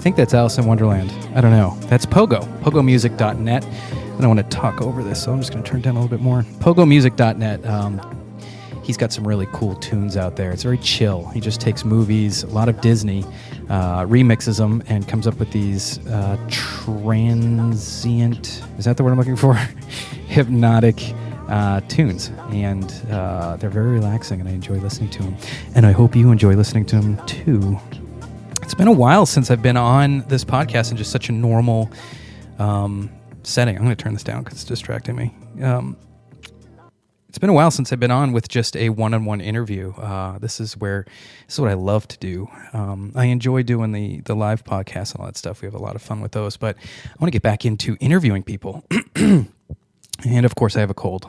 think that's Alice in Wonderland. I don't know. That's Pogo, pogomusic.net. I don't want to talk over this, so I'm just going to turn it down a little bit more. Pogomusic.net. He's got some really cool tunes out there. It's very chill. He just takes movies, a lot of Disney, remixes them, and comes up with these transient, is that the word I'm looking for? Hypnotic tunes. And they're very relaxing, and I enjoy listening to them. And I hope you enjoy listening to them too. It's been a while since I've been on this podcast in just such a normal setting. I'm going to turn this down because it's distracting me. It's been a while since I've been on with just a one-on-one interview. This is what I love to do. I enjoy doing the live podcast and all that stuff. We have a lot of fun with those, but I want to get back into interviewing people. And of course, I have a cold.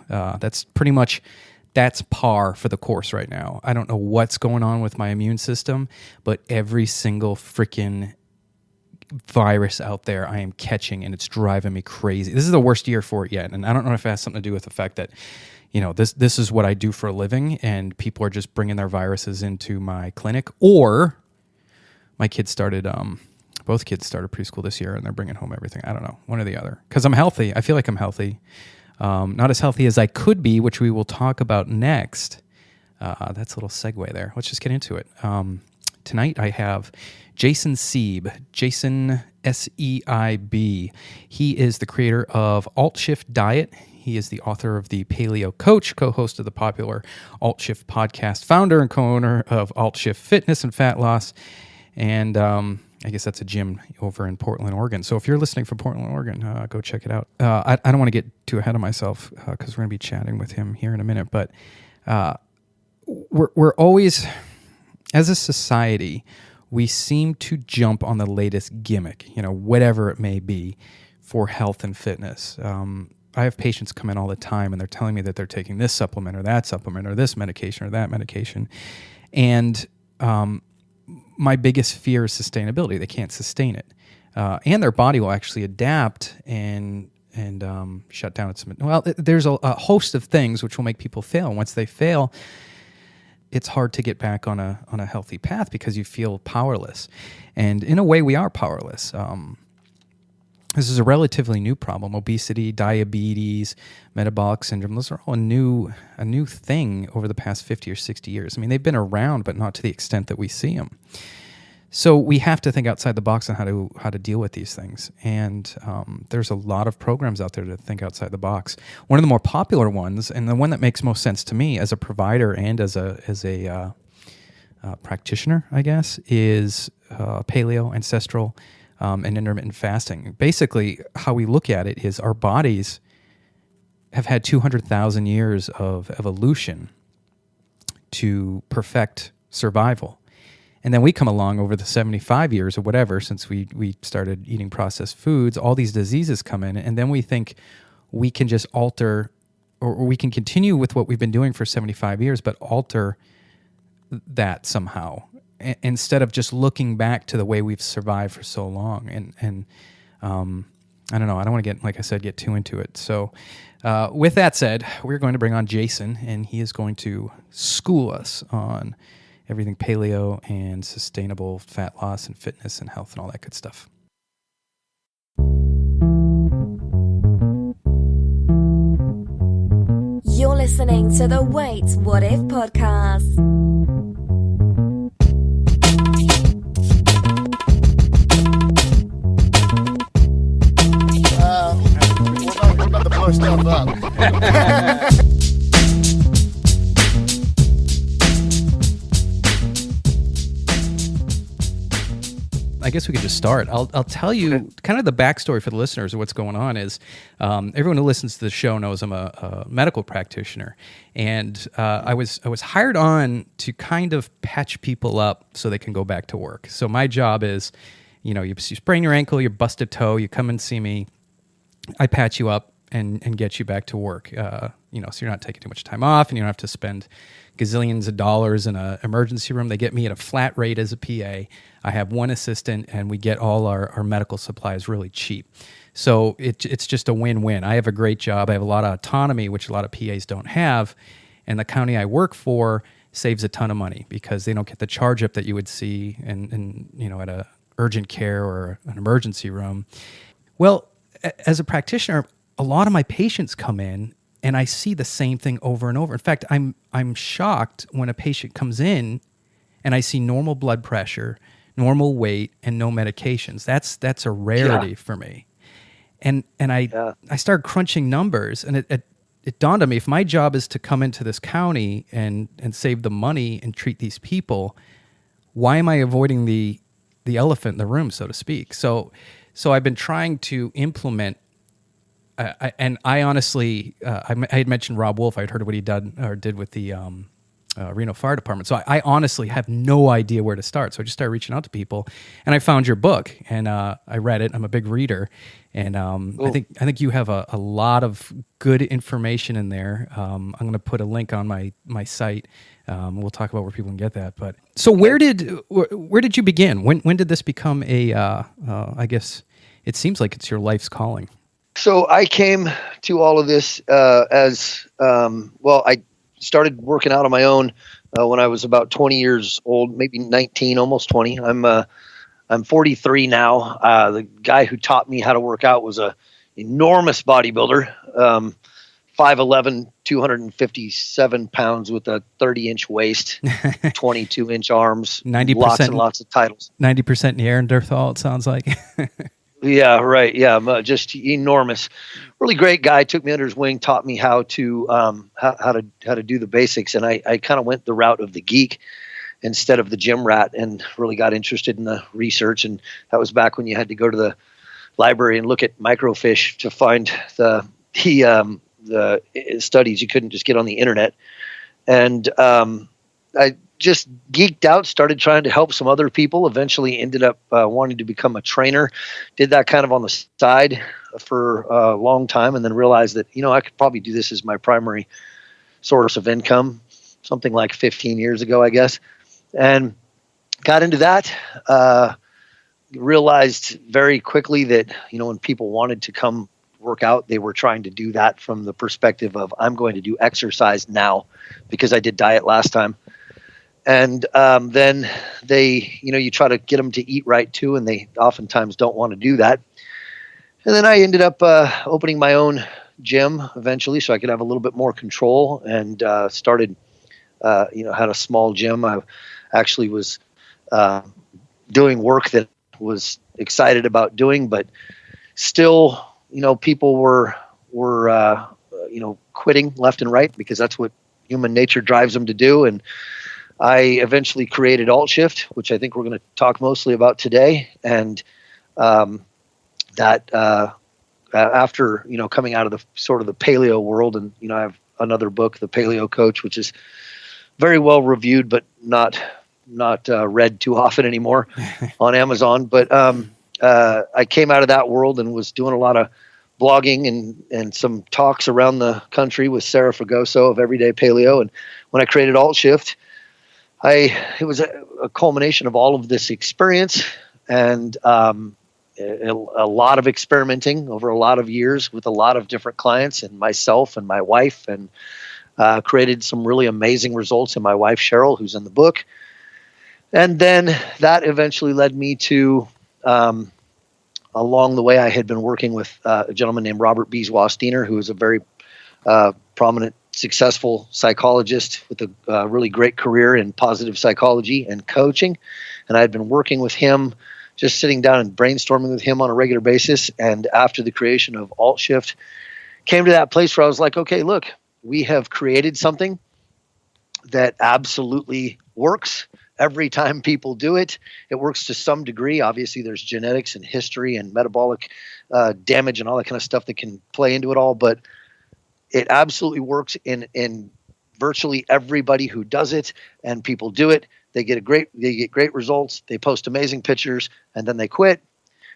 That's par for the course right now. I don't know what's going on with my immune system, but every single freaking virus out there I am catching, and it's driving me crazy. This is the worst year for it yet, and I don't know if it has something to do with the fact that this is what I do for a living, and people are just bringing their viruses into my clinic, or my kids both kids started preschool this year, and they're bringing home everything. I don't know, one or the other. Because I'm healthy. I feel like I'm healthy. Not as healthy as I could be, which we will talk about next. That's a little segue there. Let's just get into it. Tonight I have Jason Seib, Jason Seib. He is the creator of AltShift Diet. He is the author of the Paleo Coach, co-host of the popular AltShift Podcast, founder and co-owner of AltShift Fitness and Fat Loss, and I guess that's a gym over in Portland, Oregon. So if you're listening from Portland, Oregon, go check it out. I don't want to get too ahead of myself because we're going to be chatting with him here in a minute, but we're always, as a society, we seem to jump on the latest gimmick, whatever it may be, for health and fitness. I have patients come in all the time, and they're telling me that they're taking this supplement or that supplement or this medication or that medication. And my biggest fear is sustainability. They can't sustain it. And their body will actually adapt and shut down its... Well, there's a host of things which will make people fail. And once they fail, it's hard to get back on a healthy path because you feel powerless. And in a way, we are powerless. This is a relatively new problem. Obesity, diabetes, metabolic syndrome, those are all a new thing over the past 50 or 60 years. I mean, they've been around, but not to the extent that we see them. So we have to think outside the box on how to deal with these things. And there's a lot of programs out there to think outside the box. One of the more popular ones, and the one that makes most sense to me as a provider and as a practitioner, I guess, is paleo, ancestral, and intermittent fasting. Basically, how we look at it is our bodies have had 200,000 years of evolution to perfect survival. And then we come along over the 75 years or whatever, since we started eating processed foods, all these diseases come in, and then we think we can just alter, or we can continue with what we've been doing for 75 years, but alter that somehow, instead of just looking back to the way we've survived for so long. And I don't know, I don't want to get too into it. So with that said, we're going to bring on Jason, and he is going to school us on everything paleo and sustainable fat loss and fitness and health and all that good stuff. You're listening to the Wait, What If podcast. We're about to blow stuff up. I guess we could just start. I'll tell you kind of the backstory for the listeners of what's going on is everyone who listens to the show knows I'm a medical practitioner, and I was hired on to kind of patch people up so they can go back to work. So my job is, you sprain your ankle, you bust a toe, you come and see me, I patch you up and get you back to work. So you're not taking too much time off, and you don't have to spend gazillions of dollars in an emergency room. They get me at a flat rate as a PA. I have one assistant, and we get all our medical supplies really cheap. So it's just a win-win. I have a great job. I have a lot of autonomy, which a lot of PAs don't have. And the county I work for saves a ton of money because they don't get the charge up that you would see at a urgent care or an emergency room. Well, as a practitioner, a lot of my patients come in and I see the same thing over and over. In fact, I'm shocked when a patient comes in and I see normal blood pressure, normal weight, and no medications. That's a rarity for me. And I started crunching numbers, and it dawned on me, if my job is to come into this county and save the money and treat these people, why am I avoiding the elephant in the room, so to speak? So I've been trying to implement. And I honestly, I had mentioned Rob Wolf. I'd heard what he did with the Reno Fire Department. So I honestly have no idea where to start. So I just started reaching out to people, and I found your book, and I read it. I'm a big reader, and I think you have a lot of good information in there. I'm going to put a link on my site. We'll talk about where people can get that. But so where did you begin? When did this become I guess it seems like it's your life's calling. So I came to all of this as I started working out on my own when I was about 20 years old, maybe 19, almost 20. I'm 43 now. The guy who taught me how to work out was a enormous bodybuilder, 5'11", 257 pounds with a 30-inch waist, 22-inch arms, 90%, lots and lots of titles. 90% Neanderthal, it sounds like. Yeah, right. Yeah, just enormous. Really great guy. Took me under his wing, taught me how to do the basics, and I kind of went the route of the geek instead of the gym rat, and really got interested in the research. And that was back when you had to go to the library and look at microfiche to find the studies. You couldn't just get on the internet, and I just geeked out, started trying to help some other people, eventually ended up wanting to become a trainer. Did that kind of on the side for a long time, and then realized that, I could probably do this as my primary source of income, something like 15 years ago, I guess. And got into that, realized very quickly that, when people wanted to come work out, they were trying to do that from the perspective of, I'm going to do exercise now because I did diet last time. And then they, you try to get them to eat right too, and they oftentimes don't want to do that. And then I ended up opening my own gym eventually, so I could have a little bit more control, and started, had a small gym. I actually was doing work that was excited about doing, but still, people were quitting left and right, because that's what human nature drives them to do. And I eventually created AltShift, which I think we're going to talk mostly about today. And after, coming out of the sort of the paleo world, and, I have another book, The Paleo Coach, which is very well reviewed, but not read too often anymore on Amazon. But I came out of that world and was doing a lot of blogging and some talks around the country with Sarah Fragoso of Everyday Paleo. And when I created AltShift, it was a culmination of all of this experience and a lot of experimenting over a lot of years with a lot of different clients and myself and my wife, and created some really amazing results in my wife, Cheryl, who's in the book. And then that eventually led me to, along the way, I had been working with a gentleman named Robert Bieswa-Steiner, who is a very prominent, successful psychologist with a really great career in positive psychology and coaching. And I had been working with him, just sitting down and brainstorming with him on a regular basis. And after the creation of AltShift, came to that place where I was like, okay, look, we have created something that absolutely works. Every time people do it, it works to some degree. Obviously, there's genetics and history and metabolic damage and all that kind of stuff that can play into it all. But it absolutely works in virtually everybody who does it, and people do it. They get great results. They post amazing pictures, and then they quit.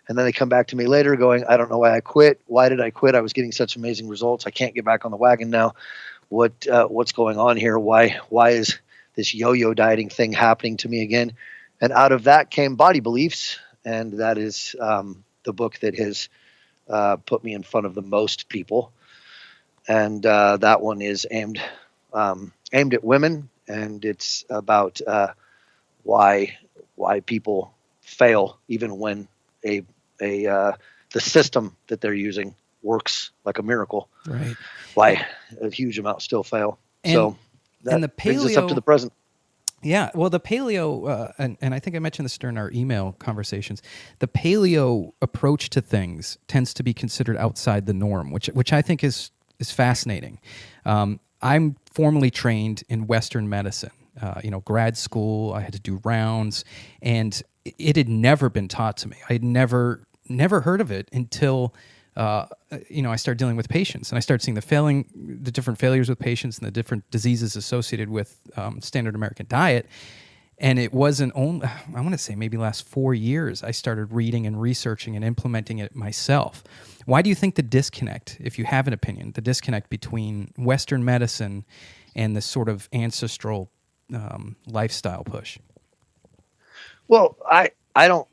And then they come back to me later going, I don't know why I quit. Why did I quit? I was getting such amazing results. I can't get back on the wagon now. What's going on here? Why is this yo-yo dieting thing happening to me again? And out of that came Body Beliefs, and that is the book that has put me in front of the most people. And that one is aimed at women, and it's about why people fail even when the system that they're using works like a miracle. Right. Why a huge amount still fail. So that the brings us up to the present. Yeah, well, the paleo, and I think I mentioned this during our email conversations, the paleo approach to things tends to be considered outside the norm, which I think is fascinating. I'm formally trained in Western medicine. Grad school, I had to do rounds, and it had never been taught to me. I had never heard of it until I started dealing with patients, and I started seeing the different failures with patients and the different diseases associated with standard American diet. And it wasn't only, I want to say maybe last 4 years, I started reading and researching and implementing it myself. Why do you think the disconnect, if you have an opinion, the disconnect between Western medicine and this sort of ancestral lifestyle push? Well, I don't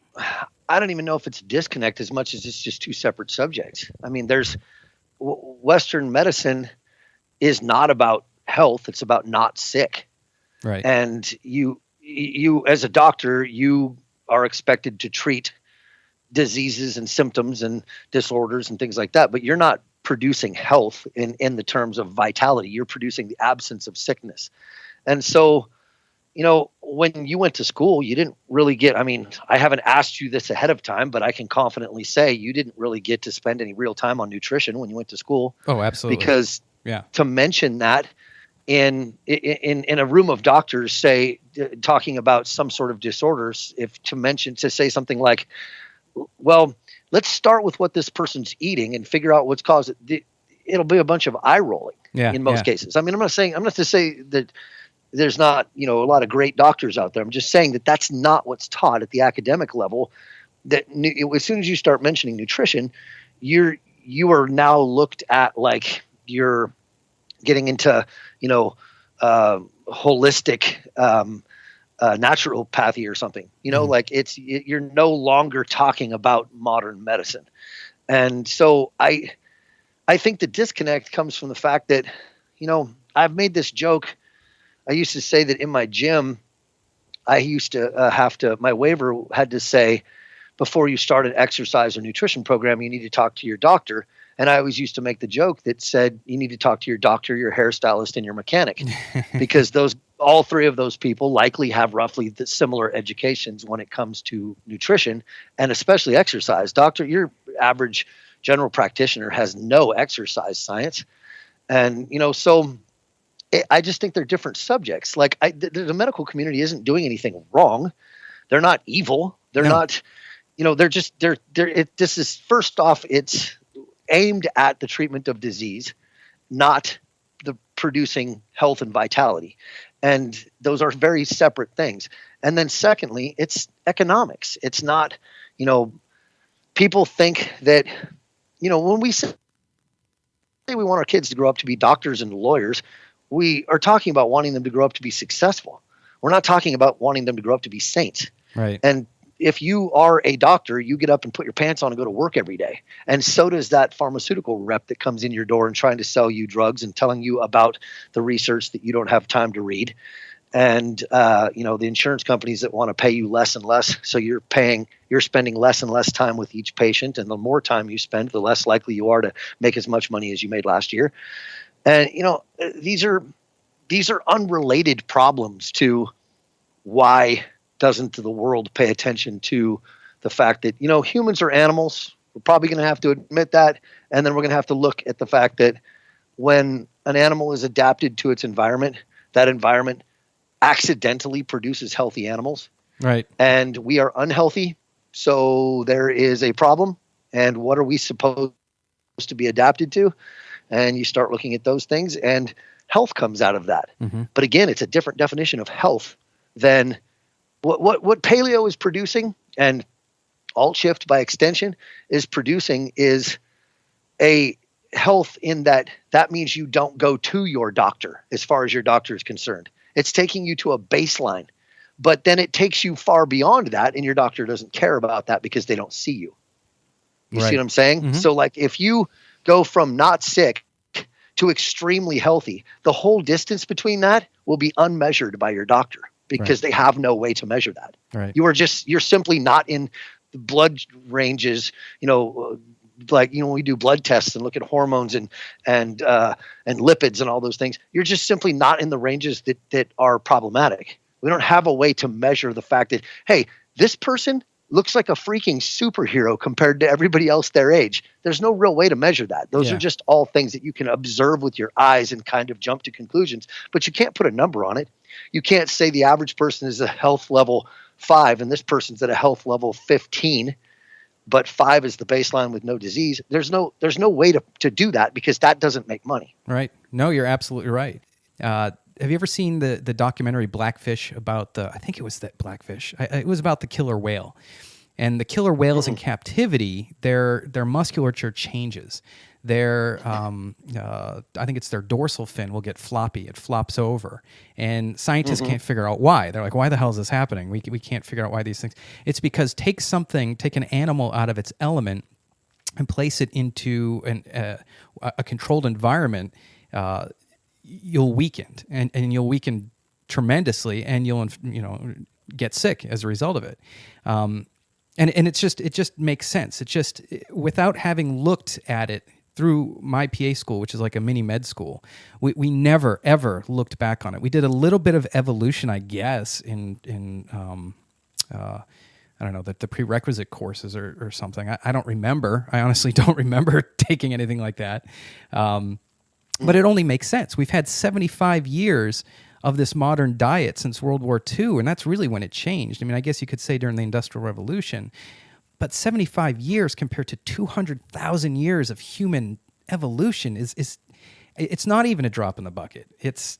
even know if it's a disconnect as much as it's just two separate subjects. I mean, Western medicine is not about health. It's about not sick. Right. And you as a doctor, you are expected to treat diseases and symptoms and disorders and things like that, but you're not producing health in the terms of vitality. You're producing the absence of sickness. And so, when you went to school, you didn't really I haven't asked you this ahead of time, but I can confidently say you didn't really get to spend any real time on nutrition when you went to school. Oh, absolutely. Because to mention that in a room of doctors, say, talking about some sort of disorders, to say something like, well, let's start with what this person's eating and figure out what's caused it. It'll be a bunch of eye rolling in most cases. I mean, I'm not to say that there's not, a lot of great doctors out there. I'm just saying that that's not what's taught at the academic level. That as soon as you start mentioning nutrition, you are now looked at like you're getting into, holistic naturopathy or something. Like you're no longer talking about modern medicine. And so I think the disconnect comes from the fact that, I've made this joke. I used to say that in my gym, I used to my waiver had to say, before you start an exercise or nutrition program, you need to talk to your doctor. And I always used to make the joke that said, you need to talk to your doctor, your hairstylist, and your mechanic, because all three of those people likely have roughly the similar educations when it comes to nutrition and especially exercise. Doctor, your average general practitioner has no exercise science. And, so I just think they're different subjects. Like the medical community isn't doing anything wrong. They're not evil. They're not, this is, first off, it's aimed at the treatment of disease, not the producing health and vitality. And those are very separate things. And then secondly, it's economics. It's not, people think that, when we say we want our kids to grow up to be doctors and lawyers, we are talking about wanting them to grow up to be successful. We're not talking about wanting them to grow up to be saints. Right. And if you are a doctor, you get up and put your pants on and go to work every day. And so does that pharmaceutical rep that comes in your door and trying to sell you drugs and telling you about the research that you don't have time to read. And, the insurance companies that want to pay you less and less. So you're spending less and less time with each patient. And the more time you spend, the less likely you are to make as much money as you made last year. And, these are unrelated problems to why doesn't the world pay attention to the fact that, humans are animals. We're probably going to have to admit that. And then we're going to have to look at the fact that when an animal is adapted to its environment, that environment accidentally produces healthy animals. Right. And we are unhealthy. So there is a problem. And what are we supposed to be adapted to? And you start looking at those things and health comes out of that. Mm-hmm. But again, it's a different definition of health than what paleo is producing, and AltShift by extension is producing, is a health in that means you don't go to your doctor as far as your doctor is concerned. It's taking you to a baseline, but then it takes you far beyond that, and your doctor doesn't care about that because they don't see you. You see what I'm saying? Mm-hmm. So like if you go from not sick to extremely healthy, the whole distance between that will be unmeasured by your doctor. because they have no way to measure that. Right. You're simply not in the blood ranges, like, when we do blood tests and look at hormones and lipids and all those things, you're just simply not in the ranges that are problematic. We don't have a way to measure the fact that, hey, this person looks like a freaking superhero compared to everybody else their age. There's no real way to measure that. Those are just all things that you can observe with your eyes and kind of jump to conclusions, but you can't put a number on it. You can't say the average person is a health level 5 and this person's at a health level 15, but 5 is the baseline with no disease. There's no way to do that, because that doesn't make money. Right. No, you're absolutely right. Have you ever seen the documentary Blackfish about I think it was that Blackfish. It was about the killer whale. And the killer whales in captivity, their musculature changes. I think it's their dorsal fin will get floppy. It flops over. And scientists can't figure out why. They're like, why the hell is this happening? We can't figure out why these things. It's because take an animal out of its element and place it into a controlled environment, you'll weaken, and you'll weaken tremendously, and you'll get sick as a result of it. And it just makes sense. It just, without having looked at it through my PA school, which is like a mini med school, we never ever looked back on it. We did a little bit of evolution, I guess, in I don't know, the prerequisite courses or something. I don't remember. I honestly don't remember taking anything like that. But it only makes sense. We've had 75 years of this modern diet since World War II, and that's really when it changed. I mean, I guess you could say during the Industrial Revolution, but 75 years compared to 200,000 years of human evolution is it's not even a drop in the bucket. It's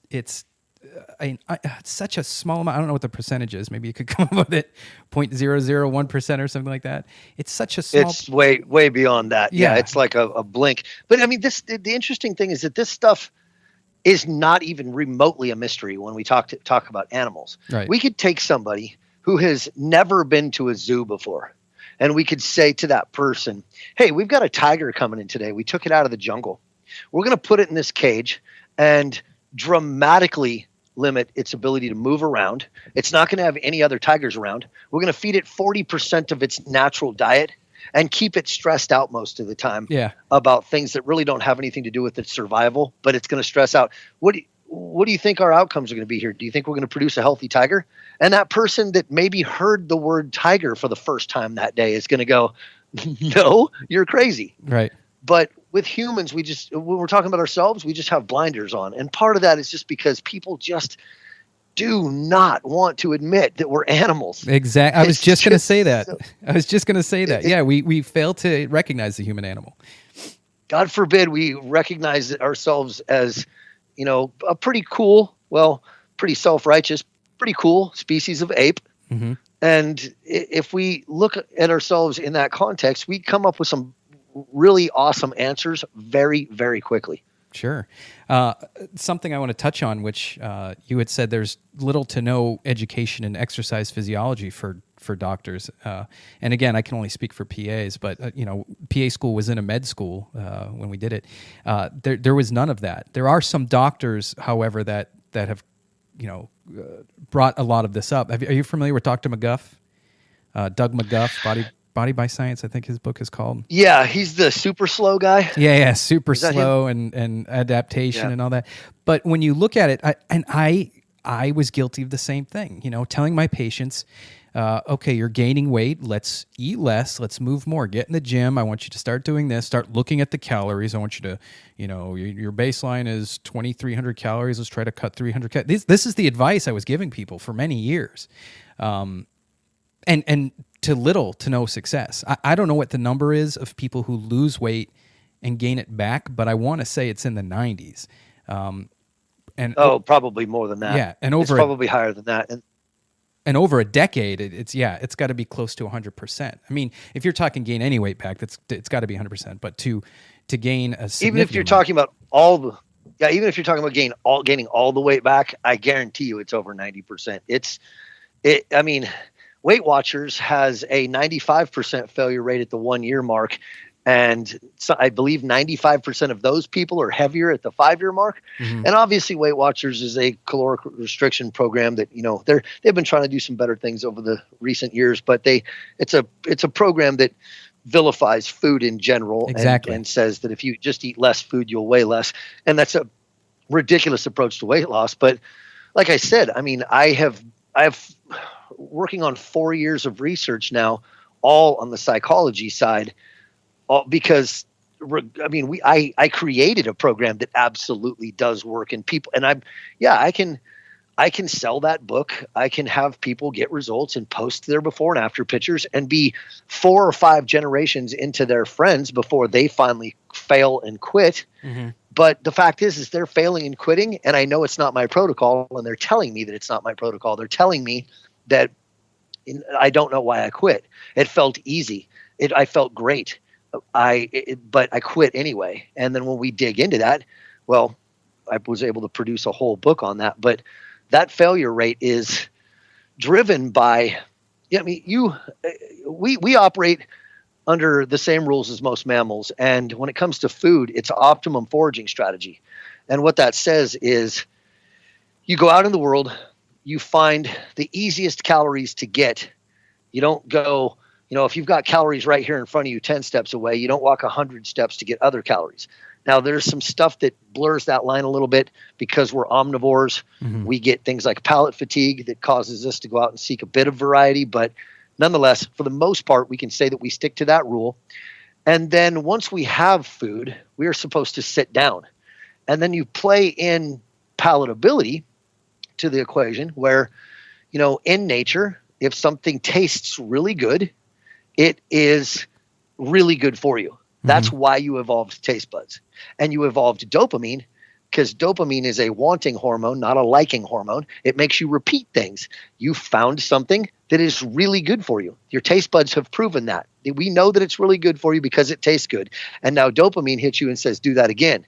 such a small amount. I don't know what the percentage is. Maybe you could come up with it, 0.001% or something like that. It's such a small. It's way beyond that. Yeah, it's like a blink. But I mean, the interesting thing is that this stuff is not even remotely a mystery when we talk about animals. Right. We could take somebody who has never been to a zoo before, and we could say to that person, hey, we've got a tiger coming in today. We took it out of the jungle. We're going to put it in this cage and dramatically limit its ability to move around. It's not going to have any other tigers around. We're going to feed it 40% of its natural diet and keep it stressed out most of the time about things that really don't have anything to do with its survival, but it's going to stress out. What do you think our outcomes are going to be here? Do you think we're going to produce a healthy tiger? And that person that maybe heard the word tiger for the first time that day is going to go, no, you're crazy. Right. But with humans, when we're talking about ourselves, we just have blinders on. And part of that is just because people just do not want to admit that we're animals. Exactly. I was just going to say that. Yeah, we fail to recognize the human animal. God forbid we recognize ourselves as, a pretty cool, pretty self-righteous, pretty cool species of ape. Mm-hmm. And if we look at ourselves in that context, we come up with some really awesome answers very, very quickly. Sure. Something I want to touch on, which you had said there's little to no education in exercise physiology for doctors. And again, I can only speak for PAs, but PA school was in a med school when we did it. There was none of that. There are some doctors, however, that have brought a lot of this up. Are you familiar with Dr. McGuff? Doug McGuff, Body by Science, I think his book is called. Yeah, he's the super slow guy. Yeah, super slow and adaptation and all that. But when you look at it, I was guilty of the same thing. Telling my patients, okay, you're gaining weight. Let's eat less. Let's move more. Get in the gym. I want you to start doing this. Start looking at the calories. I want you to, your baseline is 2,300 calories. Let's try to cut 300 calories. This is the advice I was giving people for many years. And to little to no success. I don't know what the number is of people who lose weight and gain it back, but I want to say it's in the 90s. Probably more than that. Yeah, and it's probably higher than that. And over a decade, it's got to be close to 100%. I mean, if you're talking gain any weight back, it's got to be 100%. But to gain a significant, even if you're talking about gaining all the weight back, I guarantee you it's over 90%. Weight Watchers has a 95% failure rate at the 1 year mark, And so I believe 95% of those people are heavier at the 5-year mark. And obviously Weight Watchers is a caloric restriction program that, they've been trying to do some better things over the recent years, but it's a program that vilifies food in general. Exactly. And says that if you just eat less food, you'll weigh less. And that's a ridiculous approach to weight loss. But like I said, I mean, I have working on 4 years of research now, all on the psychology side, because I created a program that absolutely does work in people. And I can sell that book. I can have people get results and post their before and after pictures and be 4 or 5 generations into their friends before they finally fail and quit. But the fact is they're failing and quitting, and I know it's not my protocol, and they're telling me that it's not my protocol. They're telling me that I don't know why I quit. It felt easy. I felt great. But I quit anyway. And then when we dig into that, well, I was able to produce a whole book on that. But that failure rate is driven by, we operate under the same rules as most mammals. And when it comes to food, it's optimum foraging strategy. And what that says is you go out in the world, you find the easiest calories to get. You don't go, if you've got calories right here in front of you 10 steps away, you don't walk 100 steps to get other calories. Now, there's some stuff that blurs that line a little bit because we're omnivores. We get things like palate fatigue that causes us to go out and seek a bit of variety. But nonetheless, for the most part, we can say that we stick to that rule. And then once we have food, we are supposed to sit down. And then you play in palatability to the equation where, in nature, if something tastes really good, it is really good for you. That's why you evolved taste buds. And you evolved dopamine because dopamine is a wanting hormone, not a liking hormone. It makes you repeat things. You found something that is really good for you. Your taste buds have proven that. We know that it's really good for you because it tastes good. And now dopamine hits you and says, do that again.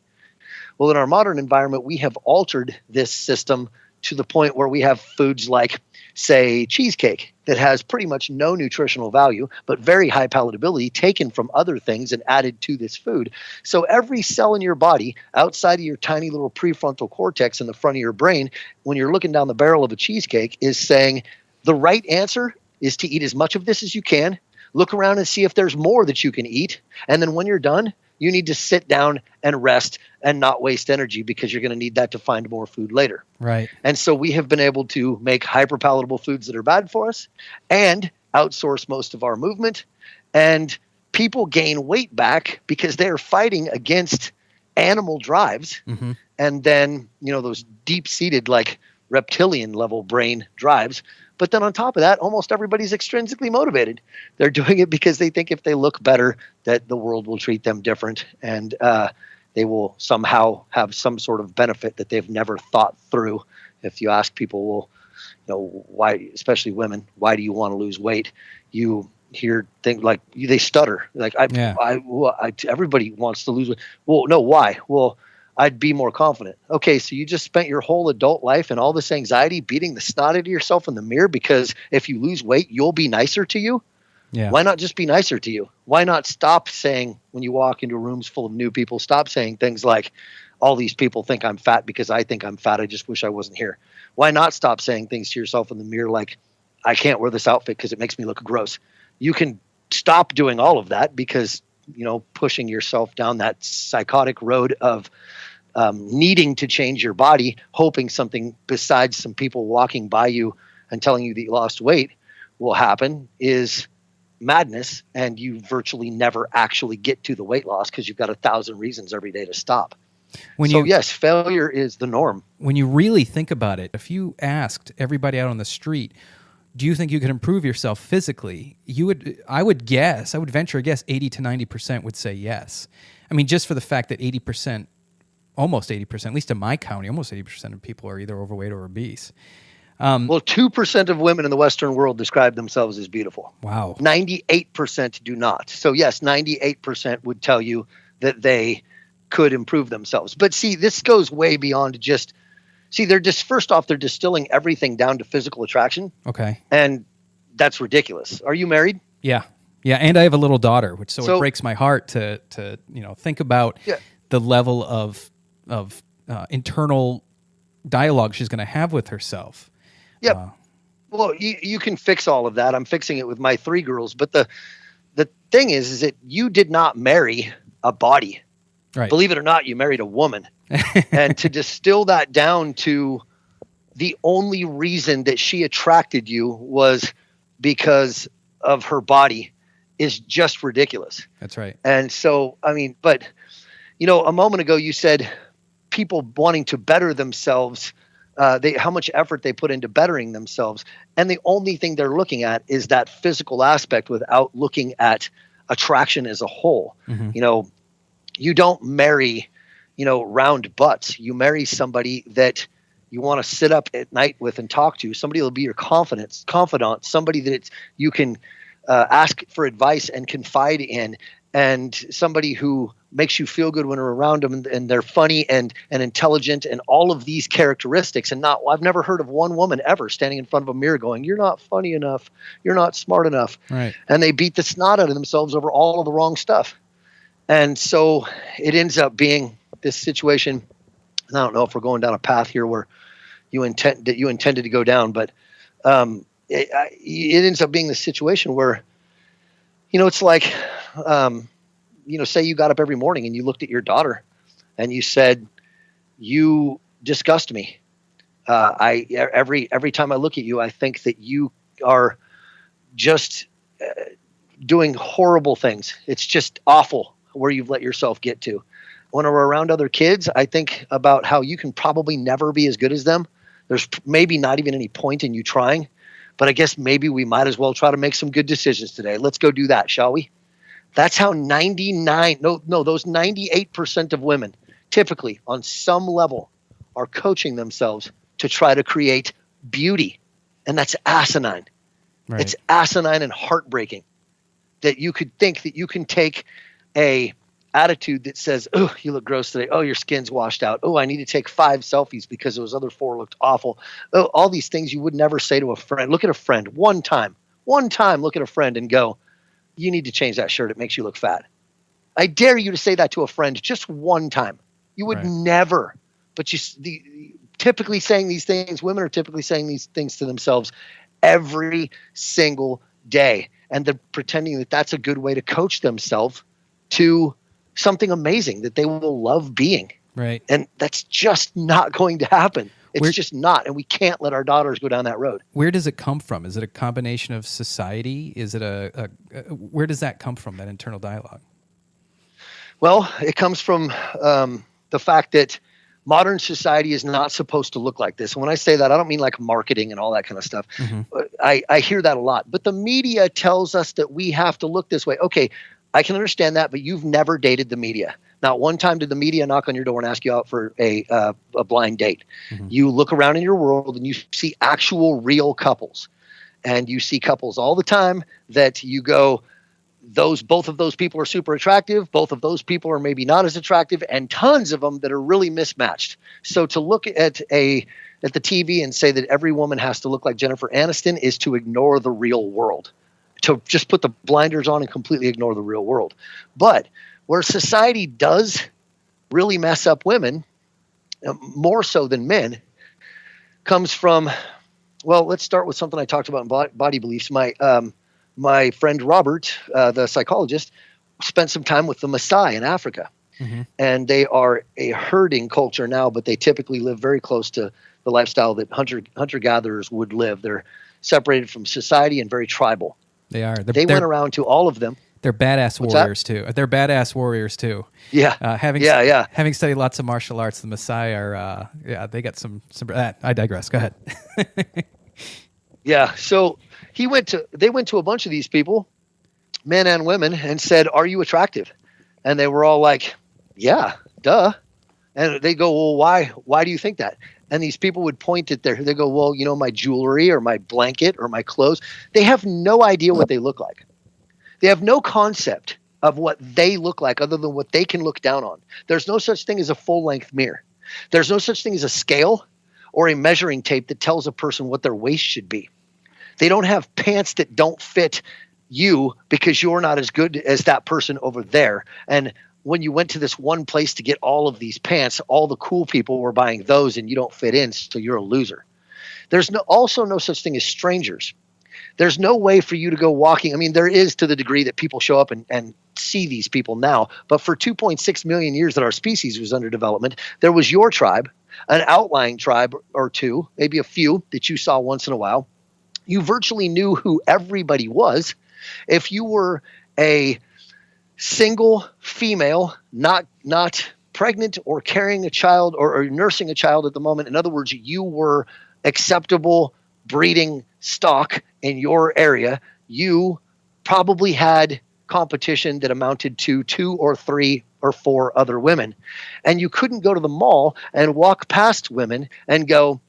Well, in our modern environment, we have altered this system to the point where we have foods like, say, cheesecake that has pretty much no nutritional value, but very high palatability taken from other things and added to this food. So every cell in your body outside of your tiny little prefrontal cortex in the front of your brain, when you're looking down the barrel of a cheesecake, is saying the right answer is to eat as much of this as you can. Look around and see if there's more that you can eat. And then when you're done, you need to sit down and rest and not waste energy because you're going to need that to find more food later. Right. And so we have been able to make hyperpalatable foods that are bad for us and outsource most of our movement. And people gain weight back because they're fighting against animal drives. And then, those deep-seated like reptilian level brain drives. But then on top of that, almost everybody's extrinsically motivated. They're doing it because they think if they look better, that the world will treat them different. And they will somehow have some sort of benefit that they've never thought through. If you ask people, well, why, especially women, why do you want to lose weight? You hear things like they stutter. Like everybody wants to lose weight. Well, no, why? Well, I'd be more confident. Okay, so you just spent your whole adult life and all this anxiety beating the snot out of yourself in the mirror because if you lose weight, you'll be nicer to you? Yeah. Why not just be nicer to you? Why not stop saying, when you walk into rooms full of new people, stop saying things like, all these people think I'm fat because I think I'm fat. I just wish I wasn't here. Why not stop saying things to yourself in the mirror like, I can't wear this outfit because it makes me look gross. You can stop doing all of that because, pushing yourself down that psychotic road of needing to change your body, hoping something besides some people walking by you and telling you that you lost weight will happen is madness. And you virtually never actually get to the weight loss because you've got 1,000 reasons every day to stop. Yes, failure is the norm. When you really think about it, if you asked everybody out on the street, do you think you could improve yourself physically? I would venture a guess 80 to 90% would say yes. I mean, just for the fact that almost 80%, at least in my county, almost 80% of people are either overweight or obese. 2% of women in the Western world describe themselves as beautiful. Wow. 98% do not. So yes, 98% would tell you that they could improve themselves. But see, this goes way beyond just, they're distilling everything down to physical attraction. Okay. And that's ridiculous. Are you married? Yeah. Yeah, and I have a little daughter, which so it So- breaks my heart to think about Yeah. the level of internal dialogue she's going to have with herself. Yep. Well, you can fix all of that. I'm fixing it with my 3 girls. But the thing is that you did not marry a body. Right. Believe it or not, you married a woman. And to distill that down to the only reason that she attracted you was because of her body is just ridiculous. That's right. And so, I mean, but, a moment ago you said people wanting to better themselves, how much effort they put into bettering themselves. And the only thing they're looking at is that physical aspect without looking at attraction as a whole. Mm-hmm. You don't marry, round butts. You marry somebody that you want to sit up at night with and talk to. Somebody will be your confidant, somebody that you can ask for advice and confide in, and somebody who makes you feel good when you're around them, and they're funny and intelligent and all of these characteristics. And I've never heard of one woman ever standing in front of a mirror going, "You're not funny enough. You're not smart enough." Right. And they beat the snot out of themselves over all of the wrong stuff. And so it ends up being this situation. I don't know if we're going down a path here where you intended to go down, but it ends up being the situation where, it's like, say you got up every morning and you looked at your daughter and you said, "You disgust me. Every time I look at you, I think that you are just doing horrible things. It's just awful where you've let yourself get to." When we're around other kids, I think about how you can probably never be as good as them. There's maybe not even any point in you trying, but I guess maybe we might as well try to make some good decisions today. Let's go do that, shall we? That's how those 98% of women typically on some level are coaching themselves to try to create beauty. And that's asinine. Right. It's asinine and heartbreaking that you could think that you can take a attitude that says, "Oh, you look gross today. Oh, your skin's washed out. Oh, I need to take 5 selfies because those other 4 looked awful." Oh, all these things you would never say to a friend. Look at a friend one time, look at a friend and go, "You need to change that shirt. It makes you look fat." I dare you to say that to a friend just one time. You would Right. never, but typically saying these things, women are typically saying these things to themselves every single day. And they're pretending that that's a good way to coach themselves to something amazing that they will love being. Right. And that's just not going to happen. It's We're- just not. And we can't let our daughters go down that road. Where does it come from? Is it a combination of society? Is it where does that come from, that internal dialogue? Well, it comes from the fact that modern society is not supposed to look like this. And when I say that, I don't mean like marketing and all that kind of stuff. Mm-hmm. I hear that a lot. But the media tells us that we have to look this way. Okay, I can understand that, but you've never dated the media. Not one time did the media knock on your door and ask you out for a blind date. Mm-hmm. You look around in your world and you see actual real couples. And you see couples all the time that you go, both of those people are super attractive. Both of those people are maybe not as attractive, and tons of them that are really mismatched. So to look at the TV and say that every woman has to look like Jennifer Aniston is to ignore the real world, to just put the blinders on and completely ignore the real world. But where society does really mess up women, more so than men, comes from, well, let's start with something I talked about in Body Beliefs. My friend Robert, the psychologist, spent some time with the Maasai in Africa. Mm-hmm. And they are a herding culture now, but they typically live very close to the lifestyle that hunter-gatherers would live. They're separated from society and very tribal. They are. They went around to all of them. They're badass warriors too. They're badass warriors too. Yeah. Having studied lots of martial arts, the Maasai are. They got some. I digress. Go ahead. Yeah. So they went to a bunch of these people, men and women, and said, "Are you attractive?" And they were all like, "Yeah, duh." And they go, "Well, why? Why do you think that?" And these people would point at they go, "Well, my jewelry or my blanket or my clothes." They have no idea what they look like. They have no concept of what they look like other than what they can look down on. There's no such thing as a full-length mirror. There's no such thing as a scale or a measuring tape that tells a person what their waist should be. They don't have pants that don't fit you because you're not as good as that person over there. And when you went to this one place to get all of these pants, all the cool people were buying those and you don't fit in, so you're a loser. There's also no such thing as strangers. There's no way for you to go walking. I mean, there is to the degree that people show up and see these people now. But for 2.6 million years that our species was under development, there was your tribe, an outlying tribe or two, maybe a few that you saw once in a while. You virtually knew who everybody was. If you were a single female, not pregnant or carrying a child or nursing a child at the moment, in other words, you were acceptable breeding stock in your area, you probably had competition that amounted to 2 or 3 or 4 other women. And you couldn't go to the mall and walk past women and go,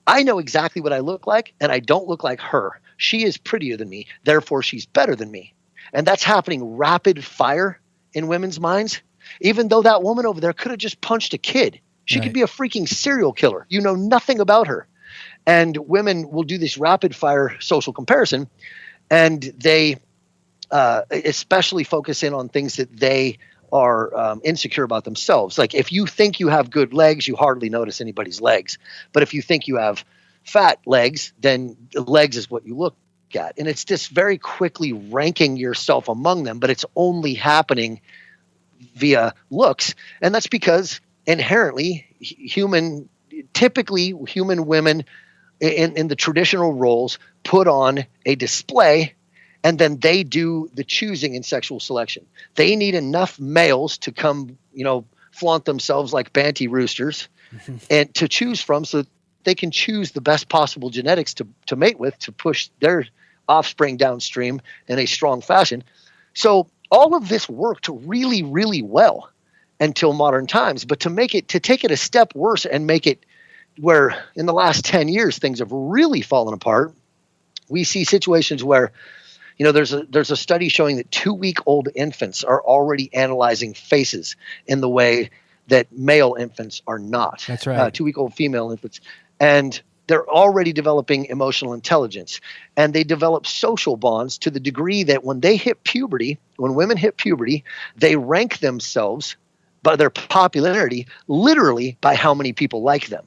I know exactly what I look like and I don't look like her. She is prettier than me, therefore she's better than me. And that's happening rapid fire in women's minds, even though that woman over there could have just punched a kid. She could be a freaking serial killer. You know nothing about her. And women will do this rapid fire social comparison, and they especially focus in on things that they are insecure about themselves. Like if you think you have good legs, you hardly notice anybody's legs. But if you think you have fat legs, then the legs is what you look at. And it's just very quickly ranking yourself among them, but it's only happening via looks. And that's because inherently typically human women in the traditional roles put on a display, and then they do the choosing in sexual selection. They need enough males to come, flaunt themselves like banty roosters and to choose from, so that they can choose the best possible genetics to mate with, to push their offspring downstream in a strong fashion. So all of this worked really, really well until modern times. But to take it a step worse and make it where in the last 10 years things have really fallen apart, we see situations where, there's a study showing that 2-week-old infants are already analyzing faces in the way that male infants are not. That's right. 2-week-old female infants. And they're already developing emotional intelligence. And they develop social bonds to the degree that when women hit puberty, they rank themselves by their popularity literally by how many people like them.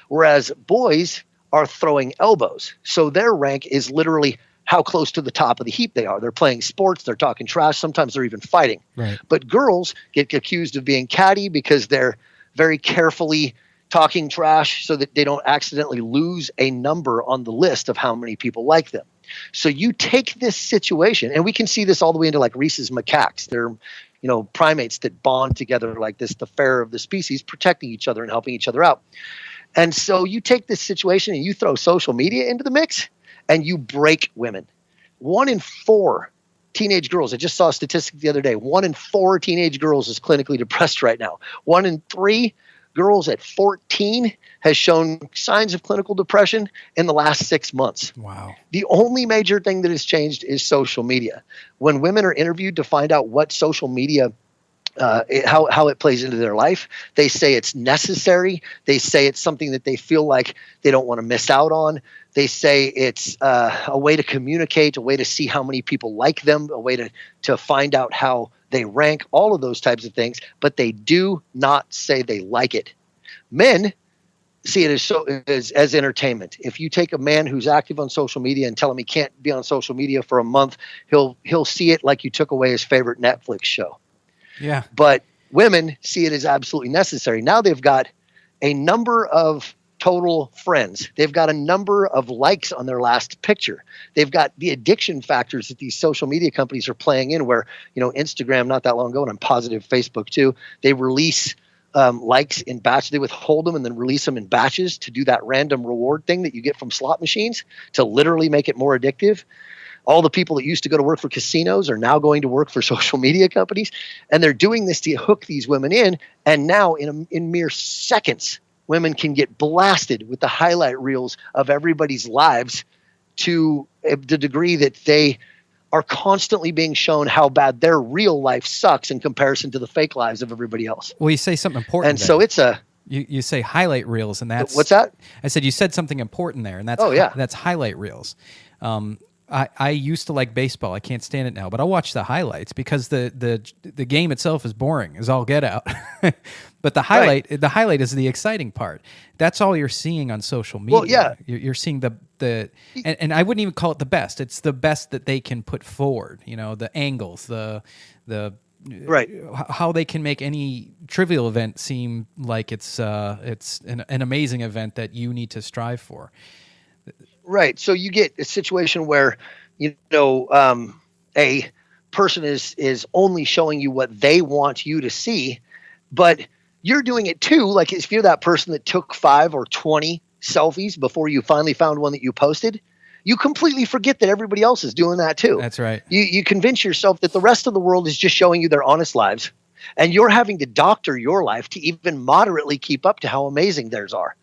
Whereas boys are throwing elbows. So their rank is literally how close to the top of the heap they are. They're playing sports, they're talking trash, sometimes they're even fighting. Right. But girls get accused of being catty because they're very carefully talking trash so that they don't accidentally lose a number on the list of how many people like them. So you take this situation, and we can see this all the way into like rhesus macaques. They're primates that bond together like this, the fairer of the species, protecting each other and helping each other out. And so you take this situation and you throw social media into the mix and you break women. 1 in 4 teenage girls, I just saw a statistic the other day, 1 in 4 teenage girls is clinically depressed right now. 1 in 3 girls at 14 has shown signs of clinical depression in the last 6 months. Wow. The only major thing that has changed is social media. When women are interviewed to find out what social media how it plays into their life, they say it's necessary. They say it's something that they feel like they don't want to miss out on. They say it's a way to communicate, a way to see how many people like them, a way to find out how they rank, all of those types of things. But they do not say they like it. Men see it as entertainment. If you take a man who's active on social media and tell him he can't be on social media for a month, he'll see it like you took away his favorite Netflix show. Yeah. But women see it as absolutely necessary. Now they've got a number of total friends. They've got a number of likes on their last picture. They've got the addiction factors that these social media companies are playing in where, Instagram not that long ago, and I'm positive Facebook too, they release likes in batches. They withhold them and then release them in batches to do that random reward thing that you get from slot machines to literally make it more addictive. All the people that used to go to work for casinos are now going to work for social media companies, and they're doing this to hook these women in. And now in mere seconds, women can get blasted with the highlight reels of everybody's lives to the degree that they are constantly being shown how bad their real life sucks in comparison to the fake lives of everybody else. Well, you say something important. And so it's you say highlight reels, and that's what's that? I said you said something important there, and that's that's highlight reels. I used to like baseball. I can't stand it now, but I'll watch the highlights because the game itself is boring as all get out. But the highlight is the exciting part. That's all you're seeing on social media. Well, yeah. You're seeing and I wouldn't even call it the best. It's the best that they can put forward. The angles, the Right. how they can make any trivial event seem like it's an amazing event that you need to strive for. Right. So you get a situation where, a person is only showing you what they want you to see, but you're doing it too. Like if you're that person that took 5 or 20 selfies before you finally found one that you posted, you completely forget that everybody else is doing that too. That's right. You convince yourself that the rest of the world is just showing you their honest lives, and you're having to doctor your life to even moderately keep up to how amazing theirs are.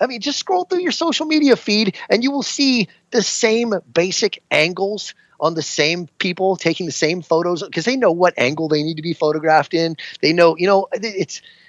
I mean, just scroll through your social media feed and you will see the same basic angles on the same people taking the same photos because they know what angle they need to be photographed in. They know,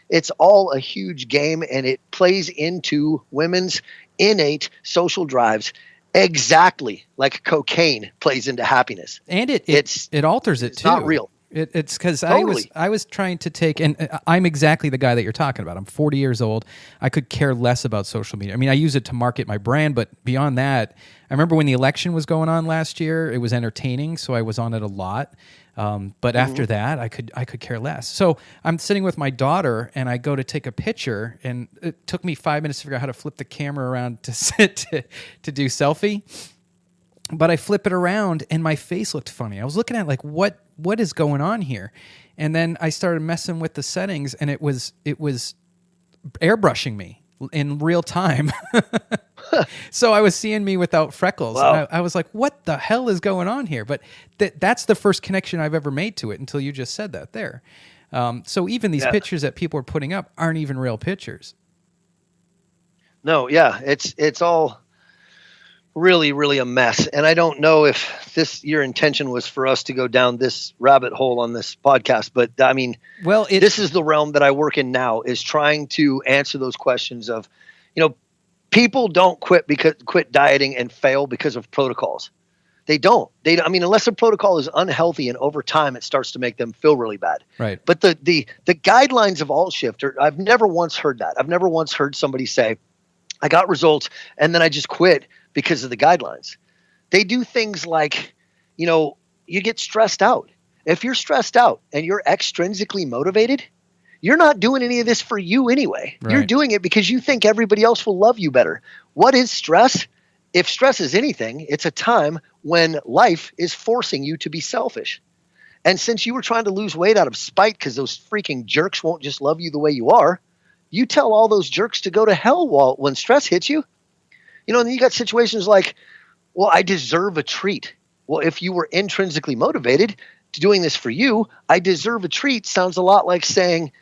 it's all a huge game, and it plays into women's innate social drives exactly like cocaine plays into happiness. And it alters it too. It's not real. It's because Totally. I was trying to take, and I'm exactly the guy that you're talking about. I'm 40 years old. I could care less about social media. I mean, I use it to market my brand, but beyond that, I remember when the election was going on last year, it was entertaining, so I was on it a lot. But after that, I could care less. So I'm sitting with my daughter, and I go to take a picture, and it took me 5 minutes to figure out how to flip the camera around to do selfie. But I flip it around, and my face looked funny. I was looking at like, what is going on here? And then I started messing with the settings, and it was airbrushing me in real time. So I was seeing me without freckles. Wow. And I was like, what the hell is going on here? But that's the first connection I've ever made to it until you just said that there. So even these pictures that people are putting up aren't even real pictures. No, yeah, it's all really, really a mess. And I don't know if your intention was for us to go down this rabbit hole on this podcast, but I mean, this is the realm that I work in now, is trying to answer those questions of, people don't quit dieting and fail because of protocols. They don't. I mean, unless a protocol is unhealthy and over time it starts to make them feel really bad. Right. But the guidelines of AltShift I've never once heard that. I've never once heard somebody say, I got results and then I just quit because of the guidelines. They do things like, you get stressed out. If you're stressed out and you're extrinsically motivated, you're not doing any of this for you anyway. Right. You're doing it because you think everybody else will love you better. What is stress? If stress is anything, it's a time when life is forcing you to be selfish. And since you were trying to lose weight out of spite because those freaking jerks won't just love you the way you are, you tell all those jerks to go to hell when stress hits you. And then you got situations like, well, I deserve a treat. Well, if you were intrinsically motivated to doing this for you, I deserve a treat sounds a lot like saying,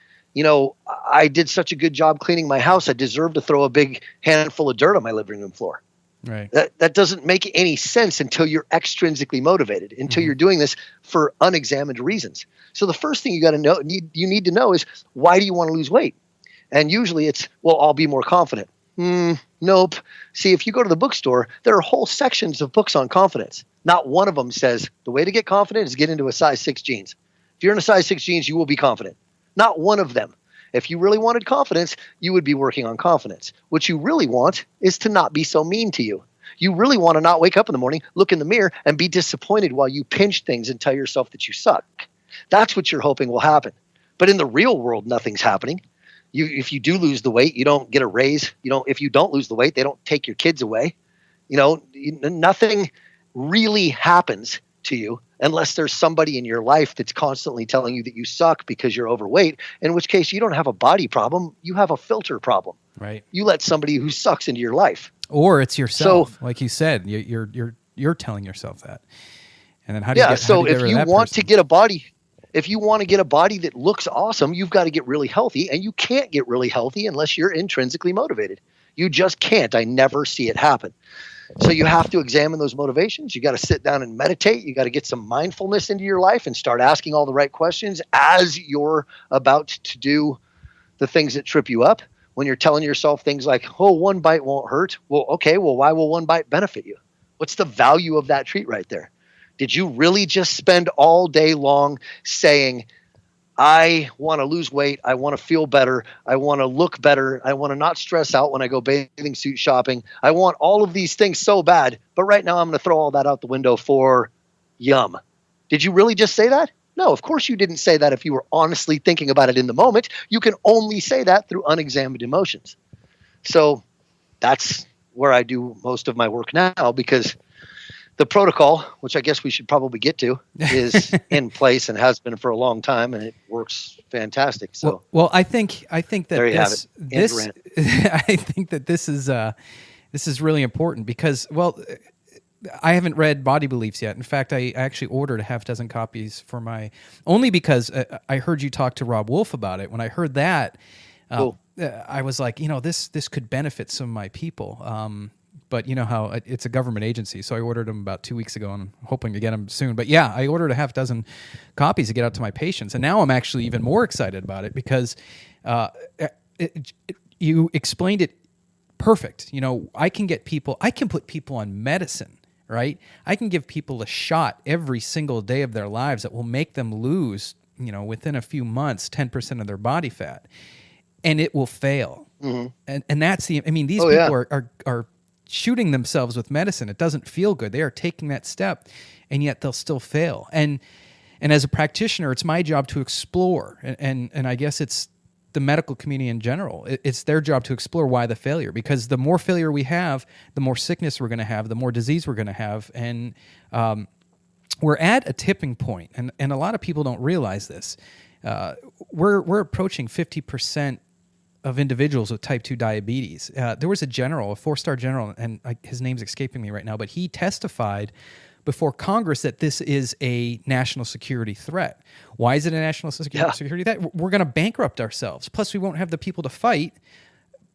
I did such a good job cleaning my house, I deserve to throw a big handful of dirt on my living room floor. Right. That doesn't make any sense until you're extrinsically motivated, until you're doing this for unexamined reasons. So the first thing you need to know is, why do you want to lose weight? And usually it's, well, I'll be more confident. Nope. See, if you go to the bookstore, there are whole sections of books on confidence. Not one of them says the way to get confident is get into a size 6 jeans. If you're in a size 6 jeans, you will be confident. Not one of them. If you really wanted confidence, you would be working on confidence. What you really want is to not be so mean to you. You really want to not wake up in the morning, look in the mirror, and be disappointed while you pinch things and tell yourself that you suck. That's what you're hoping will happen. But in the real world, nothing's happening. If you do lose the weight, you don't get a raise. If you don't lose the weight, they don't take your kids away. Nothing really happens to you unless there's somebody in your life that's constantly telling you that you suck because you're overweight, in which case you don't have a body problem, you have a filter problem. Right. You let somebody who sucks into your life. Or it's yourself. So, like you said, you're telling yourself that. And then how do you get so how do you if get rid you of that want person? to get a body, if you want to get a body that looks awesome, you've got to get really healthy, and you can't get really healthy unless you're intrinsically motivated. You just can't. I never see it happen. So you have to examine those motivations. You got to sit down and meditate. You got to get some mindfulness into your life and start asking all the right questions as you're about to do the things that trip you up. When you're telling yourself things like, oh, one bite won't hurt. Well, okay, why will one bite benefit you? What's the value of that treat right there? Did you really just spend all day long saying, I want to lose weight, I want to feel better, I want to look better, I want to not stress out when I go bathing suit shopping, I want all of these things so bad, but right now I'm going to throw all that out the window for yum. Did you really just say that? No, of course you didn't say that if you were honestly thinking about it in the moment. You can only say that through unexamined emotions. So that's where I do most of my work now, because the protocol, which I guess we should probably get to, is in place and has been for a long time, and it works fantastic. So, well, I think that there you have it. This I think that this is really important because, well, I haven't read Body Beliefs yet. In fact, I actually ordered a half dozen copies for only because I heard you talk to Rob Wolf about it. When I heard that, cool. I was like, this could benefit some of my people. But you know how it's a government agency, so I ordered them about 2 weeks ago, and I'm hoping to get them soon. But yeah, I ordered a half dozen copies to get out to my patients, and now I'm actually even more excited about it because you explained it perfect. I can put people on medicine, right? I can give people a shot every single day of their lives that will make them lose, within a few months, 10% of their body fat, and it will fail. Mm-hmm. And that's these people are shooting themselves with medicine. It doesn't feel good. They are taking that step, and yet they'll still fail. And as a practitioner, it's my job to explore, and I guess it's the medical community in general. It's their job to explore why the failure, because the more failure we have, the more sickness we're going to have, the more disease we're going to have, and we're at a tipping point, and a lot of people don't realize this. We're approaching 50% of individuals with type 2 diabetes. There was a 4-star general, and his name's escaping me right now, but he testified before Congress that this is a national security threat. Why is it a national security threat? We're going to bankrupt ourselves. Plus, we won't have the people to fight.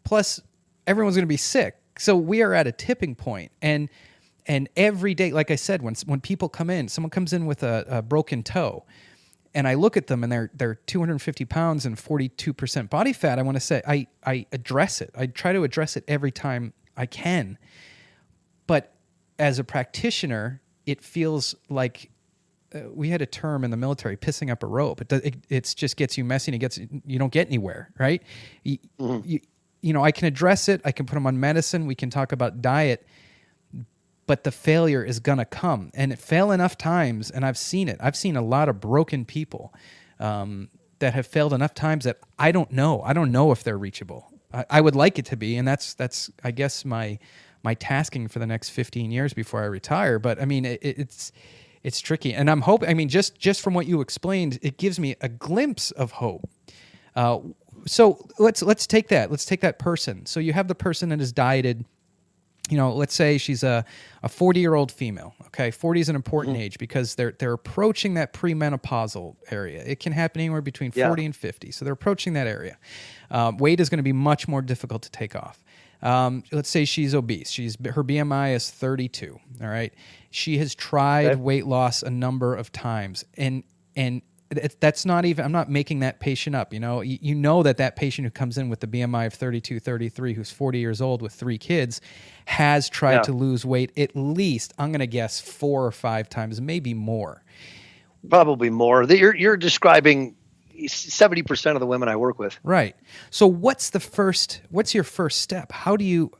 Plus, everyone's going to be sick. So we are at a tipping point. And every day, like I said, when people come in, someone comes in with a broken toe, and I look at them and they're 250 pounds and 42% body fat, I want to say, I address it. I try to address it every time I can. But as a practitioner, it feels like we had a term in the military, pissing up a rope. It just gets you messy and you don't get anywhere, right? I can address it. I can put them on medicine. We can talk about diet. But the failure is going to come. And it fail enough times, and I've seen it. I've seen a lot of broken people that have failed enough times that I don't know. I don't know if they're reachable. I would like it to be, and that's I guess, my tasking for the next 15 years before I retire. But, I mean, it's tricky. And I'm hoping, just from what you explained, it gives me a glimpse of hope. So let's take that. Let's take that person. So you have the person that is dieted. Let's say she's a 40-year-old female. Okay, 40 is an important age because they're approaching that premenopausal area. It can happen anywhere between 40 and 50, so they're approaching that area. Weight is going to be much more difficult to take off. Let's say she's obese. Her BMI is 32. All right, she has tried weight loss a number of times, and that's not even, I'm not making that patient up. You know that patient who comes in with the BMI of 32, 33, who's 40 years old with 3 kids, has tried to lose weight at least, I'm going to guess, 4 or 5 times, maybe more. Probably more. You're describing 70% of the women I work with. Right. So what's your first step? How do you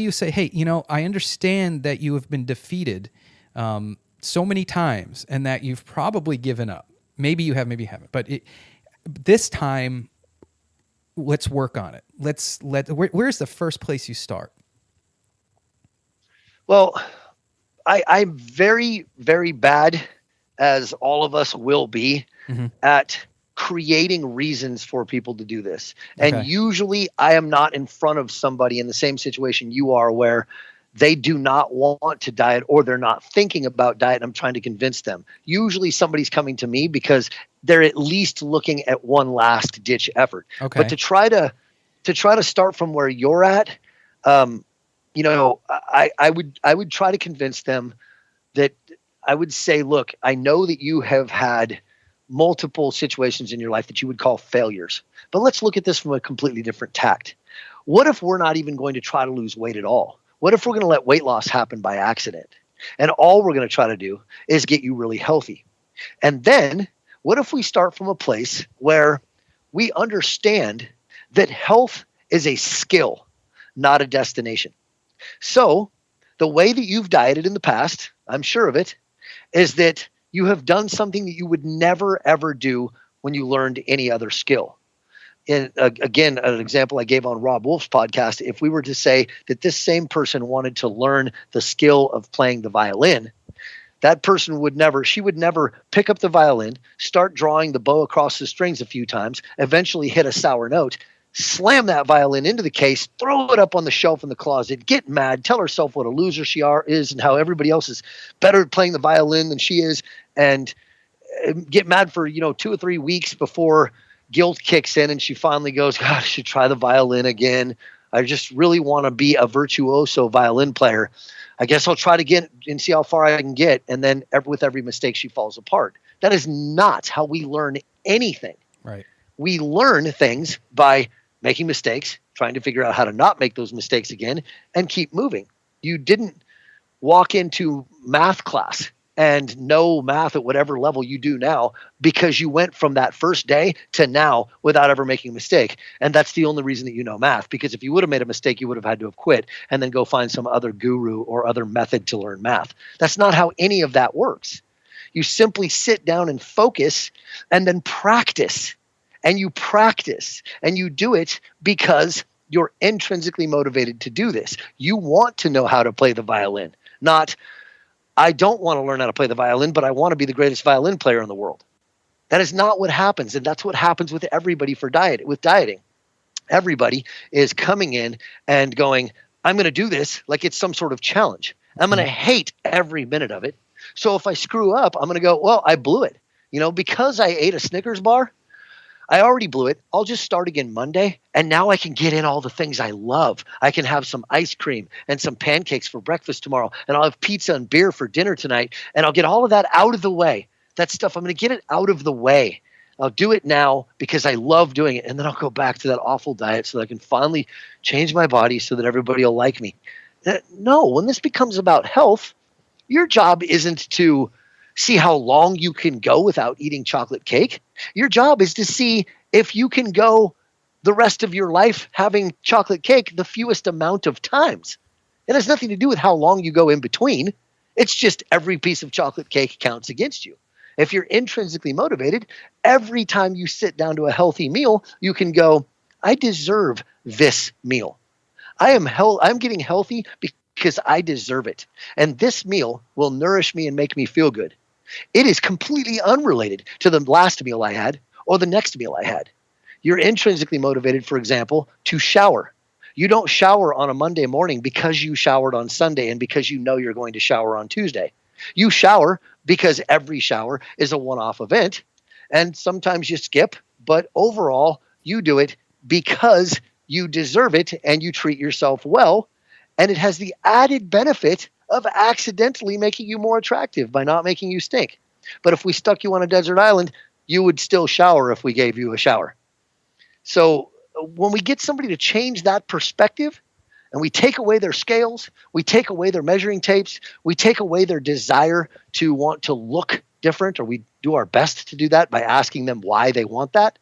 say, hey, I understand that you have been defeated so many times and that you've probably given up. Maybe you have, maybe you haven't. But this time, let's work on it. Where's the first place you start? Well, I'm very, very bad, as all of us will be, at creating reasons for people to do this. Okay. And usually I am not in front of somebody in the same situation you are, where they do not want to diet or they're not thinking about diet, and I'm trying to convince them. Usually somebody's coming to me because they're at least looking at one last ditch effort. Okay. But to try to start from where you're at, I would try to convince them that I would say, look, I know that you have had multiple situations in your life that you would call failures, but let's look at this from a completely different tact. What if we're not even going to try to lose weight at all? What if we're going to let weight loss happen by accident? And all we're going to try to do is get you really healthy. And then what if we start from a place where we understand that health is a skill, not a destination? So the way that you've dieted in the past, I'm sure of it, is that you have done something that you would never, ever do when you learned any other skill. And again, an example I gave on Rob Wolf's podcast, if we were to say that this same person wanted to learn the skill of playing the violin, that person would never pick up the violin, start drawing the bow across the strings a few times, eventually hit a sour note, slam that violin into the case, throw it up on the shelf in the closet, get mad, tell herself what a loser she is and how everybody else is better at playing the violin than she is, and get mad for 2 or 3 weeks before guilt kicks in and she finally goes, God, I should try the violin again. I just really want to be a virtuoso violin player. I guess I'll try to get and see how far I can get. And then with every mistake, she falls apart. That is not how we learn anything. Right. We learn things by making mistakes, trying to figure out how to not make those mistakes again, and keep moving. You didn't walk into math class and know math at whatever level you do now because you went from that first day to now without ever making a mistake. And that's the only reason that you know math, because if you would have made a mistake, you would have had to have quit and then go find some other guru or other method to learn math. That's not how any of that works. You simply sit down and focus and then practice. And you practice and you do it because you're intrinsically motivated to do this. You want to know how to play the violin, not I don't want to learn how to play the violin, but I want to be the greatest violin player in the world. That is not what happens. And that's what happens with everybody with dieting. Everybody is coming in and going, I'm going to do this like it's some sort of challenge. I'm going to hate every minute of it. So if I screw up, I'm going to go, well, I blew it. Because I ate a Snickers bar, I already blew it. I'll just start again Monday, and now I can get in all the things I love. I can have some ice cream and some pancakes for breakfast tomorrow, and I'll have pizza and beer for dinner tonight, and I'll get all of that out of the way. That stuff, I'm going to get it out of the way. I'll do it now because I love doing it, and then I'll go back to that awful diet so that I can finally change my body so that everybody will like me. No, when this becomes about health, your job isn't to see how long you can go without eating chocolate cake. Your job is to see if you can go the rest of your life having chocolate cake the fewest amount of times. It has nothing to do with how long you go in between. It's just every piece of chocolate cake counts against you. If you're intrinsically motivated, every time you sit down to a healthy meal, you can go, I deserve this meal. I'm getting healthy because I deserve it. And this meal will nourish me and make me feel good. It is completely unrelated to the last meal I had or the next meal I had. You're intrinsically motivated, for example, to shower. You don't shower on a Monday morning because you showered on Sunday and because you know you're going to shower on Tuesday. You shower because every shower is a one-off event, and sometimes you skip, but overall, you do it because you deserve it and you treat yourself well, and it has the added benefit of accidentally making you more attractive by not making you stink. But if we stuck you on a desert island, you would still shower if we gave you a shower. So when we get somebody to change that perspective and we take away their scales, we take away their measuring tapes, we take away their desire to want to look different, or we do our best to do that by asking them why they want that.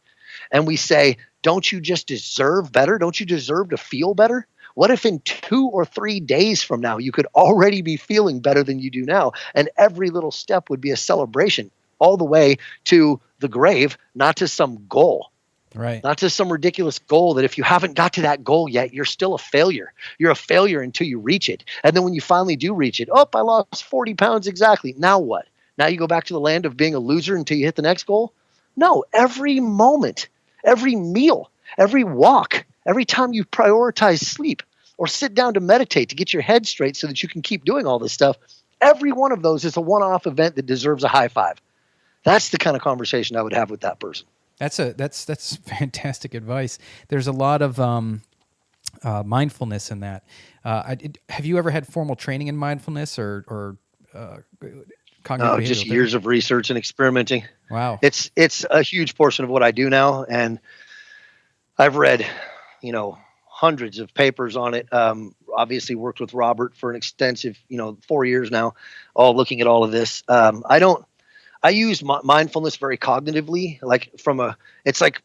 And we say, don't you just deserve better? Don't you deserve to feel better? What if in 2 or 3 days from now, you could already be feeling better than you do now? And every little step would be a celebration all the way to the grave, not to some goal. Right. Not to some ridiculous goal that if you haven't got to that goal yet, you're still a failure. You're a failure until you reach it. And then when you finally do reach it, I lost 40 pounds exactly. Now what? Now you go back to the land of being a loser until you hit the next goal? No, every moment, every meal, every walk, every time you prioritize sleep or sit down to meditate to get your head straight so that you can keep doing all this stuff, every one of those is a one-off event that deserves a high five. That's the kind of conversation I would have with that person. That's fantastic advice. There's a lot of mindfulness in that. Have you ever had formal training in mindfulness or cognitive behavioral just therapy? Years of research and experimenting. Wow. It's a huge portion of what I do now, and I've read, hundreds of papers on it. obviously worked with Robert for an extensive, 4 years now, all looking at all of this. I use mindfulness very cognitively, it's like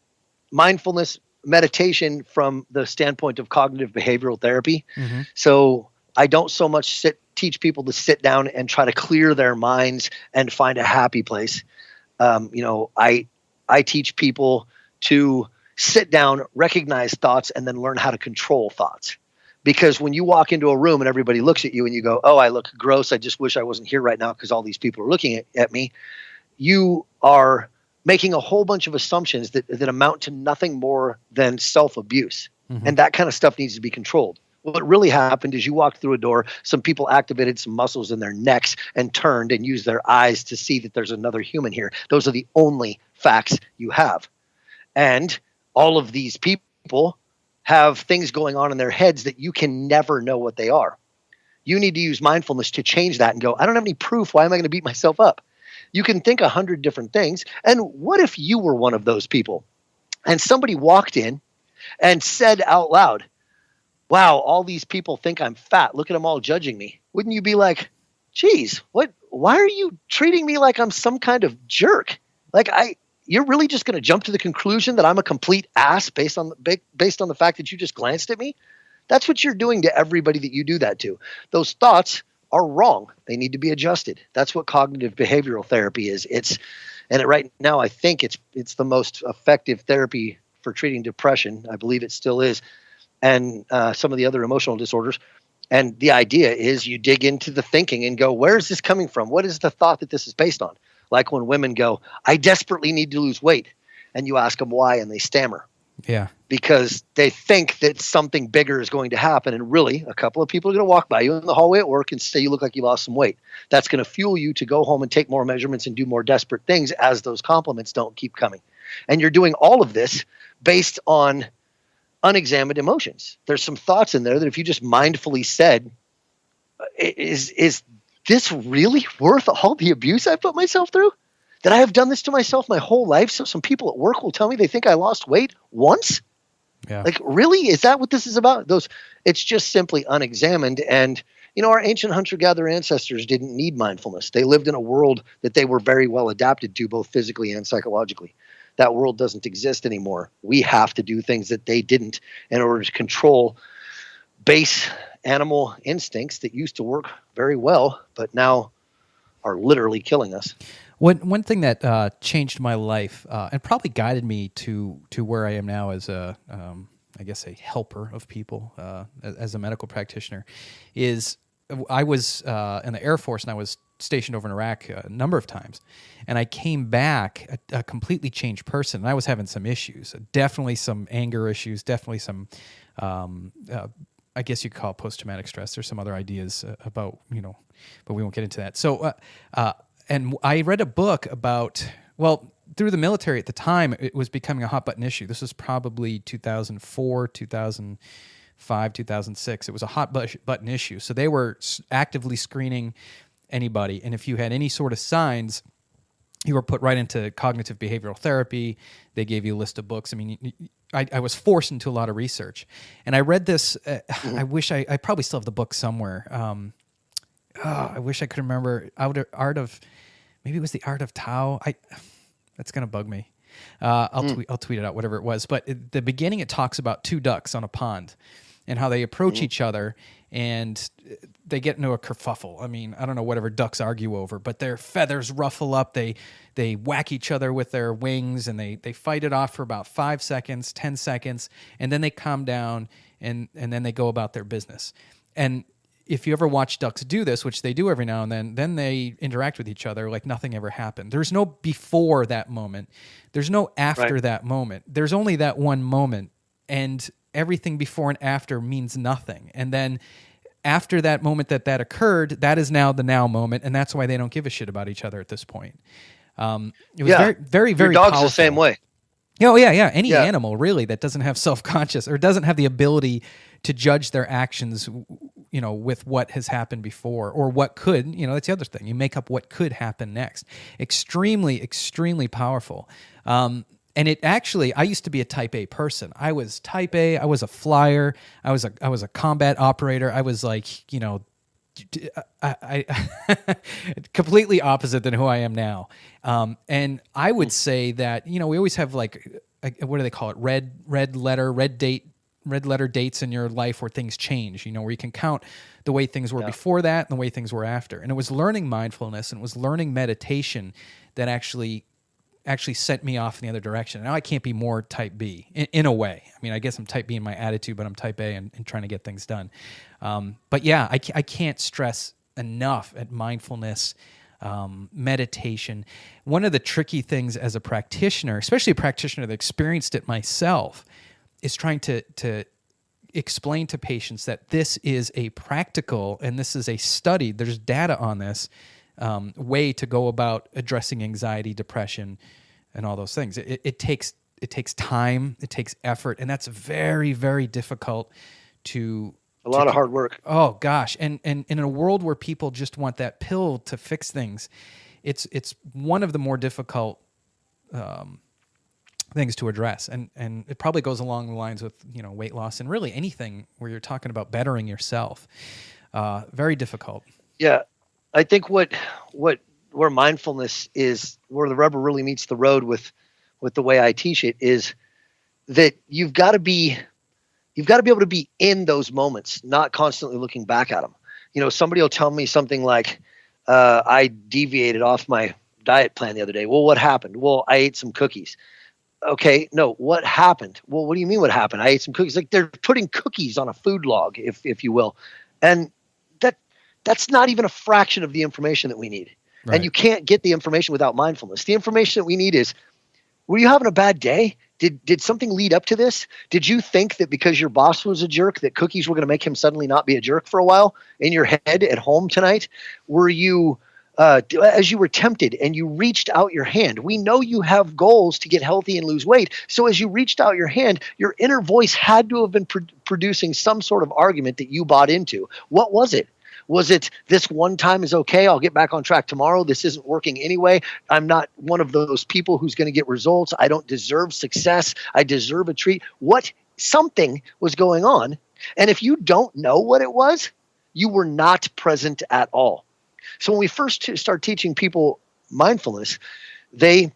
mindfulness meditation from the standpoint of cognitive behavioral therapy. Mm-hmm. So I don't so much teach people to sit down and try to clear their minds and find a happy place. I teach people to sit down, recognize thoughts, and then learn how to control thoughts. Because when you walk into a room and everybody looks at you and you go, oh, I look gross, I just wish I wasn't here right now because all these people are looking at me, you are making a whole bunch of assumptions that amount to nothing more than self-abuse. Mm-hmm. And that kind of stuff needs to be controlled. What really happened is you walked through a door, some people activated some muscles in their necks and turned and used their eyes to see that there's another human here. Those are the only facts you have. And all of these people have things going on in their heads that you can never know what they are. You need to use mindfulness to change that and go, I don't have any proof. Why am I going to beat myself up? You can think 100 different things. And what if you were one of those people and somebody walked in and said out loud, wow, all these people think I'm fat. Look at them all judging me. Wouldn't you be like, geez, why are you treating me like I'm some kind of jerk? You're really just going to jump to the conclusion that I'm a complete ass based on the fact that you just glanced at me? That's what you're doing to everybody that you do that to. Those thoughts are wrong. They need to be adjusted. That's what cognitive behavioral therapy is. Right now, I think it's the most effective therapy for treating depression. I believe it still is. And some of the other emotional disorders. And the idea is you dig into the thinking and go, where is this coming from? What is the thought that this is based on? Like when women go, I desperately need to lose weight. And you ask them why, and they stammer. Yeah. Because they think that something bigger is going to happen. And really, a couple of people are going to walk by you in the hallway at work and say you look like you lost some weight. That's going to fuel you to go home and take more measurements and do more desperate things as those compliments don't keep coming. And you're doing all of this based on unexamined emotions. There's some thoughts in there that if you just mindfully said, is this really worth all the abuse I put myself through? That I have done this to myself my whole life? So some people at work will tell me they think I lost weight once? Yeah. Like, really? Is that what this is about? It's just simply unexamined. And, our ancient hunter-gatherer ancestors didn't need mindfulness. They lived in a world that they were very well adapted to, both physically and psychologically. That world doesn't exist anymore. We have to do things that they didn't in order to control base animal instincts that used to work very well, but now are literally killing us. One thing that changed my life and probably guided me to where I am now as a helper of people, as a medical practitioner, is I was in the Air Force and I was stationed over in Iraq a number of times, and I came back a completely changed person. And I was having some issues, definitely some anger issues, definitely some, I guess you could call it post-traumatic stress. There's some other ideas about, but we won't get into that. So, and I read a book about, through the military at the time, it was becoming a hot button issue. This was probably 2004, 2005, 2006. It was a hot button issue. So they were actively screening anybody. And if you had any sort of signs, you were put right into cognitive behavioral therapy. They gave you a list of books. I mean, I was forced into a lot of research. And I read this, I wish I probably still have the book somewhere. I wish I could remember maybe it was The Art of Tao. That's going to bug me. I'll tweet it out, whatever it was. But at the beginning, it talks about two ducks on a pond and how they approach each other and they get into a kerfuffle. I mean, I don't know, whatever ducks argue over, but their feathers ruffle up. They whack each other with their wings and they fight it off for about 5 seconds, 10 seconds, and then they calm down and then they go about their business. And if you ever watch ducks do this, which they do every now and then they interact with each other like nothing ever happened. There's no before that moment. There's no after that moment. There's only that one moment, and everything before and after means nothing. And then after that moment that occurred, that is now the now moment, and that's why they don't give a shit about each other at this point. It was very, very, very Your dog's powerful. the same way. Oh, yeah. Any animal, really, that doesn't have self-conscious or doesn't have the ability to judge their actions, with what has happened before or what could, that's the other thing. You make up what could happen next. Extremely, extremely powerful. And it actually, I used to be a type A person. I was type A. I was a flyer. I was a combat operator. I was like, I completely opposite than who I am now. And I would say that, we always have like, what do they call it? Red letter dates in your life where things change, where you can count the way things were before that and the way things were after. And it was learning mindfulness and it was learning meditation that actually sent me off in the other direction. Now I can't be more type B in a way. I mean, I guess I'm type B in my attitude, but I'm type A and trying to get things done. But yeah, I can't stress enough at mindfulness, meditation. One of the tricky things as a practitioner, especially a practitioner that experienced it myself, is trying to explain to patients that this is a practical and this is a study. There's data on this way to go about addressing anxiety, depression, and all those things. It takes time, it takes effort, and that's very, very difficult to. A lot of hard work. Oh gosh, and in a world where people just want that pill to fix things, it's one of the more difficult things to address, and it probably goes along the lines with weight loss and really anything where you're talking about bettering yourself. Very difficult. Yeah. I think where mindfulness is, where the rubber really meets the road with the way I teach it, is that you've got to be able to be in those moments, not constantly looking back at them. Somebody will tell me something like, I deviated off my diet plan the other day. Well, what happened? Well, I ate some cookies. Okay, no, what happened? Well, what do you mean what happened? I ate some cookies. Like, they're putting cookies on a food log, if you will. And that's not even a fraction of the information that we need. Right. And you can't get the information without mindfulness. The information that we need is, were you having a bad day? Did something lead up to this? Did you think that because your boss was a jerk, that cookies were going to make him suddenly not be a jerk for a while in your head at home tonight? Were you, as you were tempted and you reached out your hand? We know you have goals to get healthy and lose weight. So as you reached out your hand, your inner voice had to have been producing some sort of argument that you bought into. What was it? Was it, this one time is okay, I'll get back on track tomorrow, this isn't working anyway, I'm not one of those people who's going to get results, I don't deserve success, I deserve a treat? Something was going on, and if you don't know what it was, you were not present at all. So when we first start teaching people mindfulness, the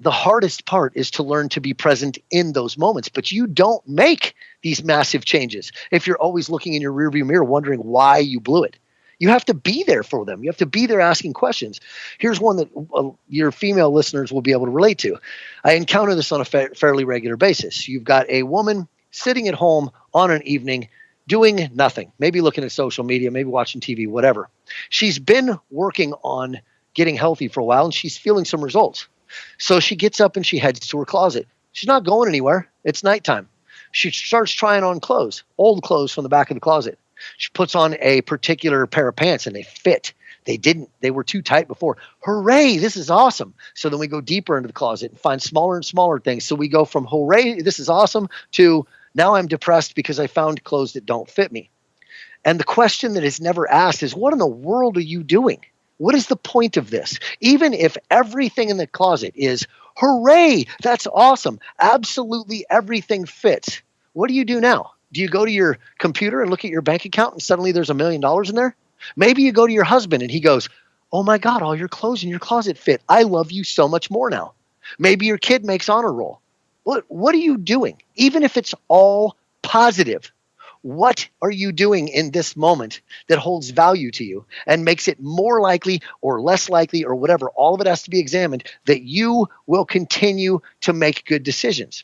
hardest part is to learn to be present in those moments, but you don't make these massive changes if you're always looking in your rearview mirror wondering why you blew it. You have to be there for them. You have to be there asking questions. Here's one that your female listeners will be able to relate to. I encounter this on a fairly regular basis. You've got a woman sitting at home on an evening doing nothing, maybe looking at social media, maybe watching TV, whatever. She's been working on getting healthy for a while, and she's feeling some results. So she gets up and she heads to her closet. She's not going anywhere. It's nighttime. She starts trying on clothes, old clothes from the back of the closet. She puts on a particular pair of pants and they fit. They were too tight before. Hooray, this is awesome. So then we go deeper into the closet and find smaller and smaller things. So we go from hooray, this is awesome, to now I'm depressed because I found clothes that don't fit me. And the question that is never asked is, what in the world are you doing? What is the point of this? Even if everything in the closet is, hooray, that's awesome, absolutely everything fits, what do you do now? Do you go to your computer and look at your bank account and suddenly there's $1 million in there? Maybe you go to your husband and he goes, oh my God, all your clothes in your closet fit. I love you so much more now. Maybe your kid makes honor roll. What are you doing? Even if it's all positive, what are you doing in this moment that holds value to you and makes it more likely or less likely or whatever, all of it has to be examined, that you will continue to make good decisions?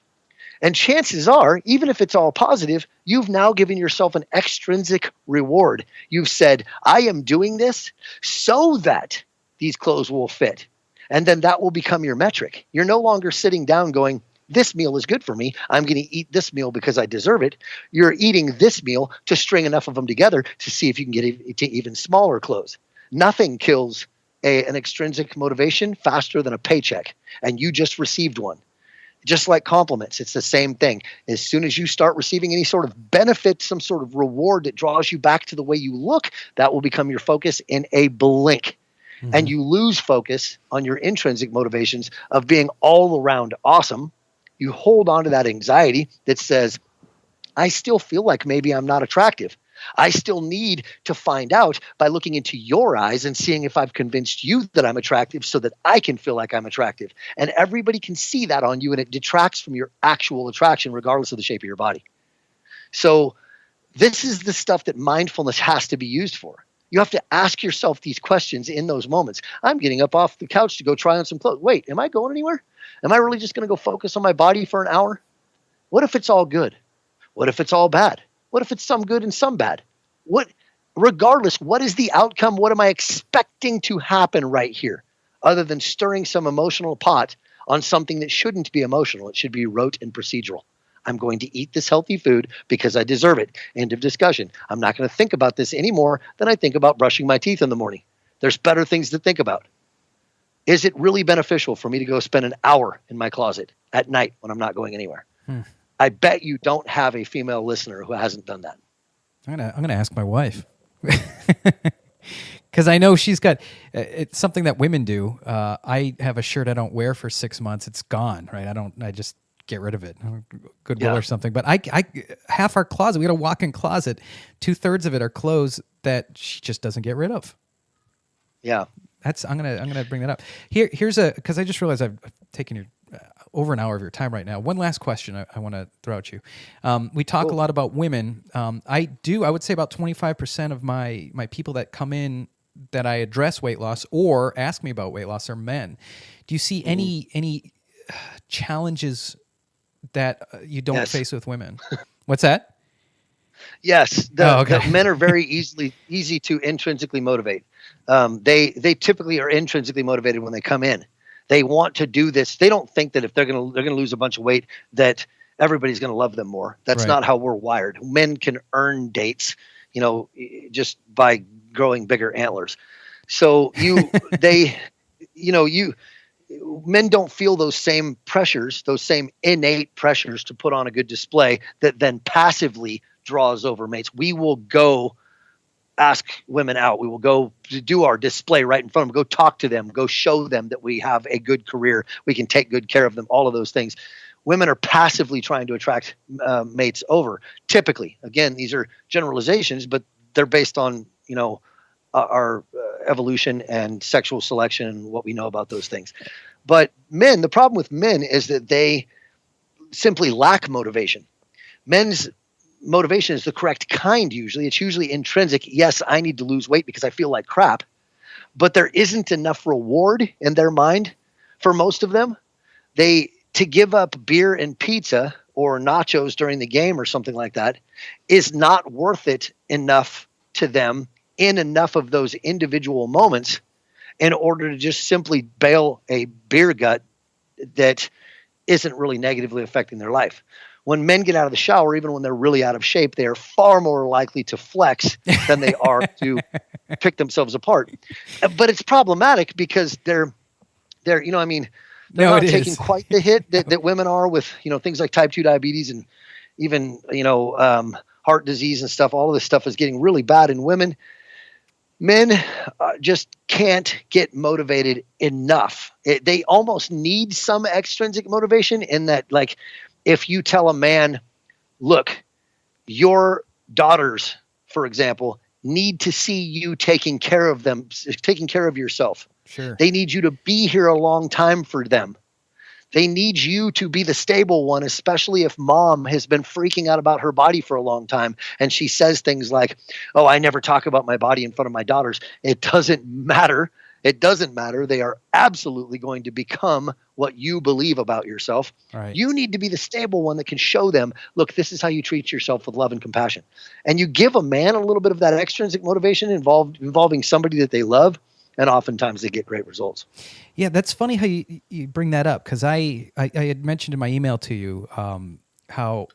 And chances are, even if it's all positive, you've now given yourself an extrinsic reward. You've said, I am doing this so that these clothes will fit. And then that will become your metric. You're no longer sitting down going, this meal is good for me, I'm going to eat this meal because I deserve it. You're eating this meal to string enough of them together to see if you can get to even smaller clothes. Nothing kills an extrinsic motivation faster than a paycheck. And you just received one. Just like compliments, it's the same thing. As soon as you start receiving any sort of benefit, some sort of reward that draws you back to the way you look, that will become your focus in a blink. Mm-hmm. And you lose focus on your intrinsic motivations of being all around awesome, You hold on to that anxiety that says, I still feel like maybe I'm not attractive. I still need to find out by looking into your eyes and seeing if I've convinced you that I'm attractive so that I can feel like I'm attractive. And everybody can see that on you, and it detracts from your actual attraction regardless of the shape of your body. So this is the stuff that mindfulness has to be used for. You have to ask yourself these questions in those moments. I'm getting up off the couch to go try on some clothes. Wait, am I going anywhere? Am I really just going to go focus on my body for an hour? What if it's all good? What if it's all bad? What if it's some good and some bad? Regardless, what is the outcome? What am I expecting to happen right here? Other than stirring some emotional pot on something that shouldn't be emotional. It should be rote and procedural. I'm going to eat this healthy food because I deserve it. End of discussion. I'm not going to think about this any more than I think about brushing my teeth in the morning. There's better things to think about. Is it really beneficial for me to go spend an hour in my closet at night when I'm not going anywhere? I bet you don't have a female listener who hasn't done that. I'm gonna ask my wife because I know she's got it's something that women do. I have a shirt I don't wear for 6 months. It's gone, right? I just get rid of it. Goodwill or something. But I half our closet, we got a walk-in closet. 2/3 of it are clothes that she just doesn't get rid of. Yeah. I'm gonna bring that up. Here's because I just realized I've taken your over an hour of your time right now. One last question I want to throw at you. We talk a lot about women. I would say about 25% of my people that come in that I address weight loss or ask me about weight loss are men. Do you see any challenges that you don't face with women? What's that? Yes. The men are very easy to intrinsically motivate. They typically are intrinsically motivated when they come in. They want to do this. They don't think that if they're going to lose a bunch of weight that everybody's going to love them more. That's not how we're wired. Men can earn dates, just by growing bigger antlers. So men don't feel those same pressures, those same innate pressures to put on a good display that then passively draws over mates. We will go ask women out. We will go do our display right in front of them, go talk to them, go show them that we have a good career. We can take good care of them, all of those things. Women are passively trying to attract mates over. Typically, again, these are generalizations, but they're based on, our evolution and sexual selection and what we know about those things. But men, the problem with men is that they simply lack motivation. Men's motivation is the correct kind usually. It's usually intrinsic. Yes, I need to lose weight because I feel like crap, but there isn't enough reward in their mind for most of them. To give up beer and pizza or nachos during the game or something like that is not worth it enough to them in enough of those individual moments in order to just simply bail a beer gut that isn't really negatively affecting their life. When men get out of the shower, even when they're really out of shape, they are far more likely to flex than they are to pick themselves apart. But it's problematic because they're not taking quite the hit that women are with, things like type 2 diabetes and even, heart disease and stuff. All of this stuff is getting really bad in women. Men just can't get motivated enough. They almost need some extrinsic motivation in that, like, if you tell a man, look, your daughters, for example, need to see you taking care of them, taking care of yourself. Sure. They need you to be here a long time for them. They need you to be the stable one, especially if mom has been freaking out about her body for a long time. And she says things like, oh, I never talk about my body in front of my daughters. It doesn't matter. It doesn't matter. They are absolutely going to become what you believe about yourself. Right. You need to be the stable one that can show them, look, this is how you treat yourself with love and compassion. And you give a man a little bit of that extrinsic motivation involving somebody that they love, and oftentimes they get great results. Yeah, that's funny how you bring that up, because I had mentioned in my email to you how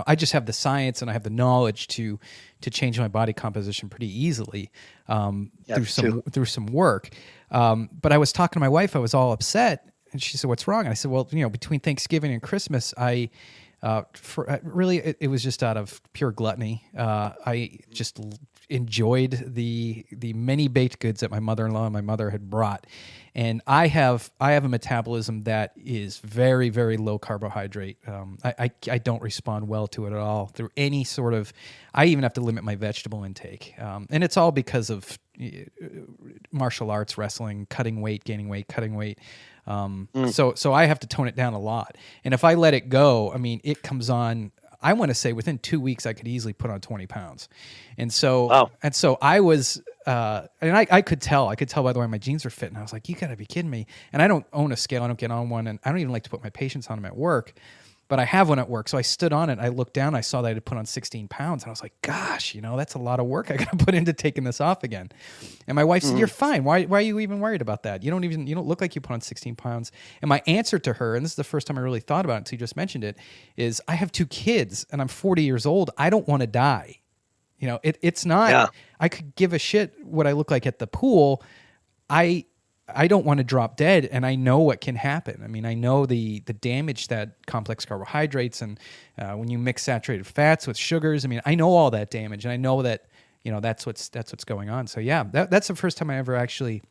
I just have the science and I have the knowledge to change my body composition pretty easily through some work. But I was talking to my wife. I was all upset, and she said, "What's wrong?" And I said, "Well, between Thanksgiving and Christmas, it was just out of pure gluttony. I just enjoyed the many baked goods that my mother-in-law and my mother had brought. And I have a metabolism that is very, very low carbohydrate. I don't respond well to it at all through any sort of. I even have to limit my vegetable intake, and it's all because of martial arts, wrestling, cutting weight, gaining weight, cutting weight. So I have to tone it down a lot. And if I let it go, I mean, it comes on. I want to say within 2 weeks, I could easily put on 20 pounds. And so, I was, and I could tell by the way my jeans were fitting. I was like, you gotta be kidding me. And I don't own a scale. I don't get on one. And I don't even like to put my patients on them at work, but I have one at work. So I stood on it. I looked down, I saw that I had put on 16 pounds. And I was like, gosh, that's a lot of work I got to put into taking this off again. And my wife said, you're fine. Why are you even worried about that? You don't look like you put on 16 pounds. And my answer to her, and this is the first time I really thought about it until you just mentioned it, is I have 2 kids and I'm 40 years old. I don't want to die. It's not, I could give a shit what I look like at the pool. I don't want to drop dead, and I know what can happen. I mean, I know the damage that complex carbohydrates and when you mix saturated fats with sugars. I mean, I know all that damage, and I know that that's what's going on. So yeah, that's the first time I ever actually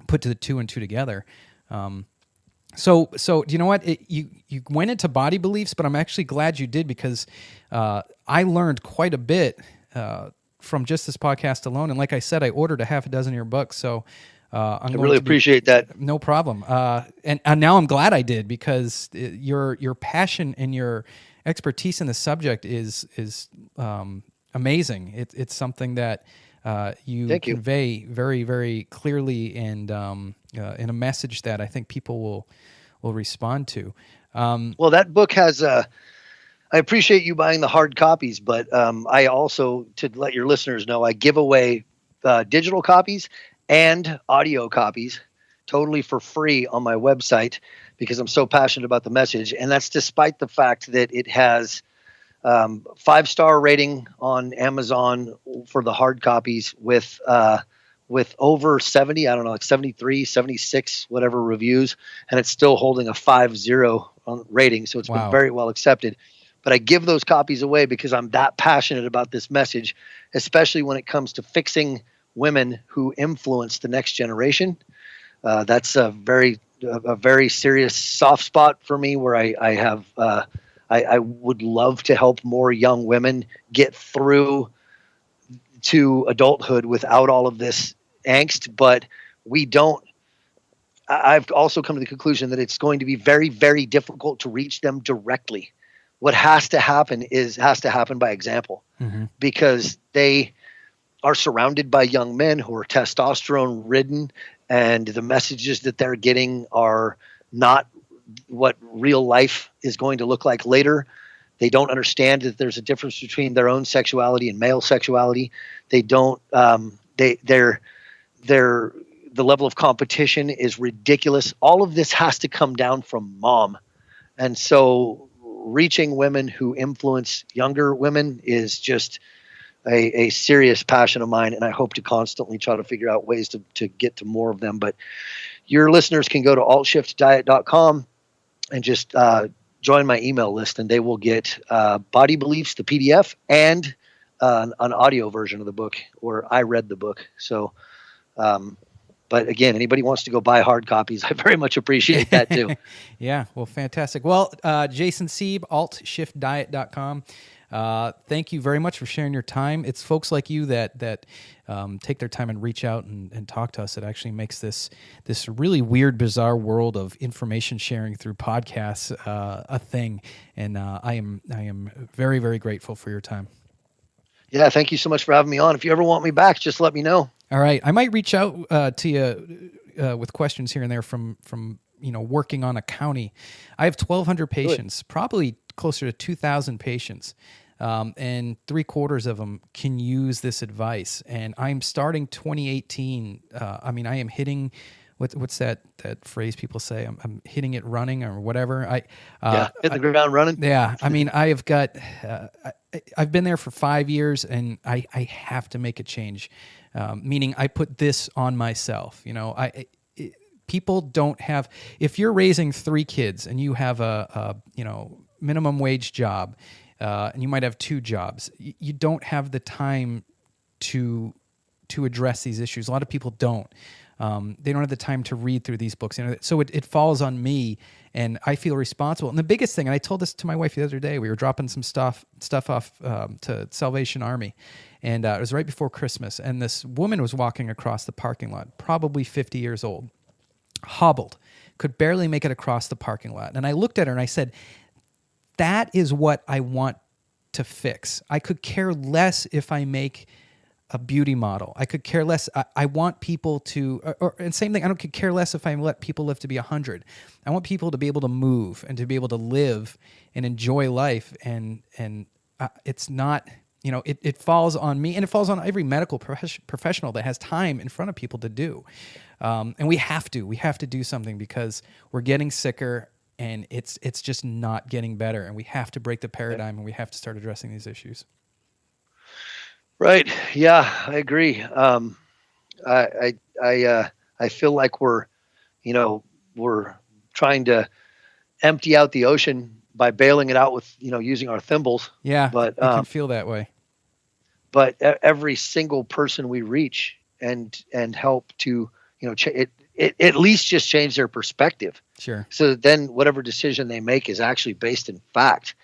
put the 2 and 2 together. So you know what? You went into body beliefs, but I'm actually glad you did, because I learned quite a bit from just this podcast alone. And like I said, I ordered a half a dozen of your books. So I really appreciate that. No problem. And now I'm glad I did, because your passion and your expertise in the subject is amazing. It's something that you convey very, very clearly, and in a message that I think people will respond to. Well, that book has I appreciate you buying the hard copies, but I also, to let your listeners know, I give away digital copies and audio copies totally for free on my website, because I'm so passionate about the message. And that's despite the fact that it has 5-star rating on Amazon for the hard copies with over 70, I don't know, like 73, 76, whatever reviews. And it's still holding a 5.0 on rating. So it's been very well accepted. But I give those copies away because I'm that passionate about this message, especially when it comes to fixing women who influence the next generation. That's a very serious soft spot for me, where I would love to help more young women get through to adulthood without all of this angst. But we don't. I've also come to the conclusion that it's going to be very, very difficult to reach them directly. What has to happen by example, because they are surrounded by young men who are testosterone ridden, and the messages that they're getting are not what real life is going to look like later. They don't understand that there's a difference between their own sexuality and male sexuality. They don't, the level of competition is ridiculous. All of this has to come down from mom. And so reaching women who influence younger women is just a serious passion of mine, and I hope to constantly try to figure out ways to get to more of them. But your listeners can go to AltShiftDiet.com and just join my email list, and they will get Body Beliefs, the PDF, and an audio version of the book, or I read the book. So, but again, anybody wants to go buy hard copies, I very much appreciate that too. Yeah, well, fantastic. Well, Jason Seib, AltShiftDiet.com. Thank you very much for sharing your time. It's folks like you that take their time and reach out and talk to us that actually makes this really weird, bizarre world of information sharing through podcasts a thing. And I am very, very grateful for your time. Yeah, thank you so much for having me on. If you ever want me back, just let me know. All right, I might reach out to you with questions here and there from working on a county. I have 1,200 patients, probably closer to 2,000 patients, and 3/4 of them can use this advice. And I'm starting 2018. I am hitting what's that phrase people say? I'm hitting it running or whatever. Hit the ground running. Yeah, I've got. I've been there for 5 years, and I have to make a change. Meaning, I put this on myself. People don't have. If you're raising 3 kids and you have a minimum wage job, and you might have 2 jobs, you don't have the time to address these issues. A lot of people don't. They don't have the time to read through these books. So it falls on me, and I feel responsible. And the biggest thing, and I told this to my wife the other day, we were dropping some stuff off to Salvation Army, and it was right before Christmas, and this woman was walking across the parking lot, probably 50 years old, hobbled, could barely make it across the parking lot. And I looked at her and I said, that is what I want to fix. I could care less if I make a beauty model. I could care less. I want people to, and same thing, I don't care less if I let people live to be 100. I want people to be able to move and to be able to live and enjoy life. And it's not, it falls on me, and it falls on every medical professional that has time in front of people to do. And we have to do something, because we're getting sicker, and it's just not getting better. And we have to break the paradigm, and we have to start addressing these issues. Right. Yeah, I agree. I feel like we're trying to empty out the ocean by bailing it out with, using our thimbles. Yeah, but I can feel that way. But every single person we reach and help to, at least just change their perspective. Sure. So then whatever decision they make is actually based in fact.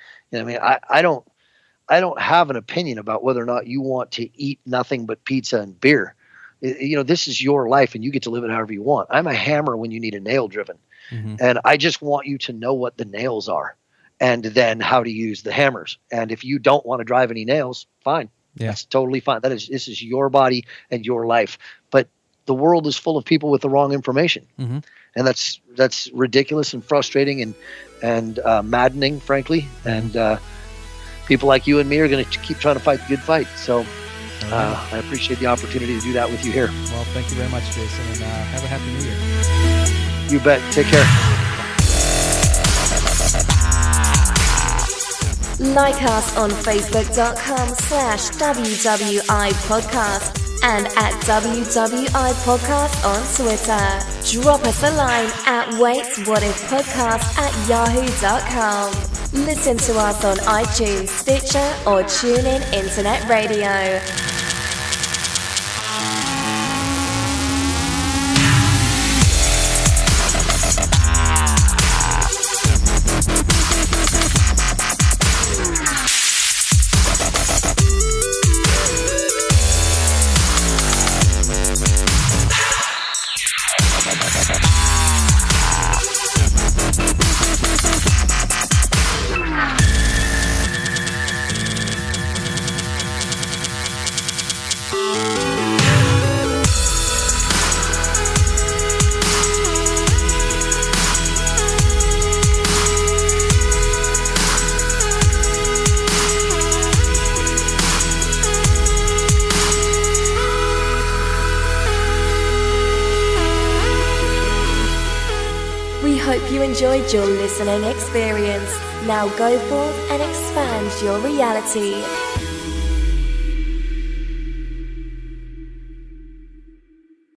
I don't have an opinion about whether or not you want to eat nothing but pizza and beer. This is your life, and you get to live it however you want. I'm a hammer when you need a nail driven. Mm-hmm. And I just want you to know what the nails are, and then how to use the hammers. And if you don't want to drive any nails, fine. Yeah. That's totally fine. This is your body and your life. But the world is full of people with the wrong information. Mm-hmm. And that's ridiculous and frustrating and maddening, frankly. Mm-hmm. And people like you and me are going to keep trying to fight the good fight. So I appreciate the opportunity to do that with you here. Well, thank you very much, Jason, and have a happy New Year. You bet. Take care. Like us on Facebook.com/WWI Podcast and at WWI Podcast on Twitter. Drop us a line at waitswhatifpodcast@yahoo.com. Listen to us on iTunes, Stitcher, or TuneIn Internet Radio. Hope you enjoyed your listening experience. Now go forth and expand your reality.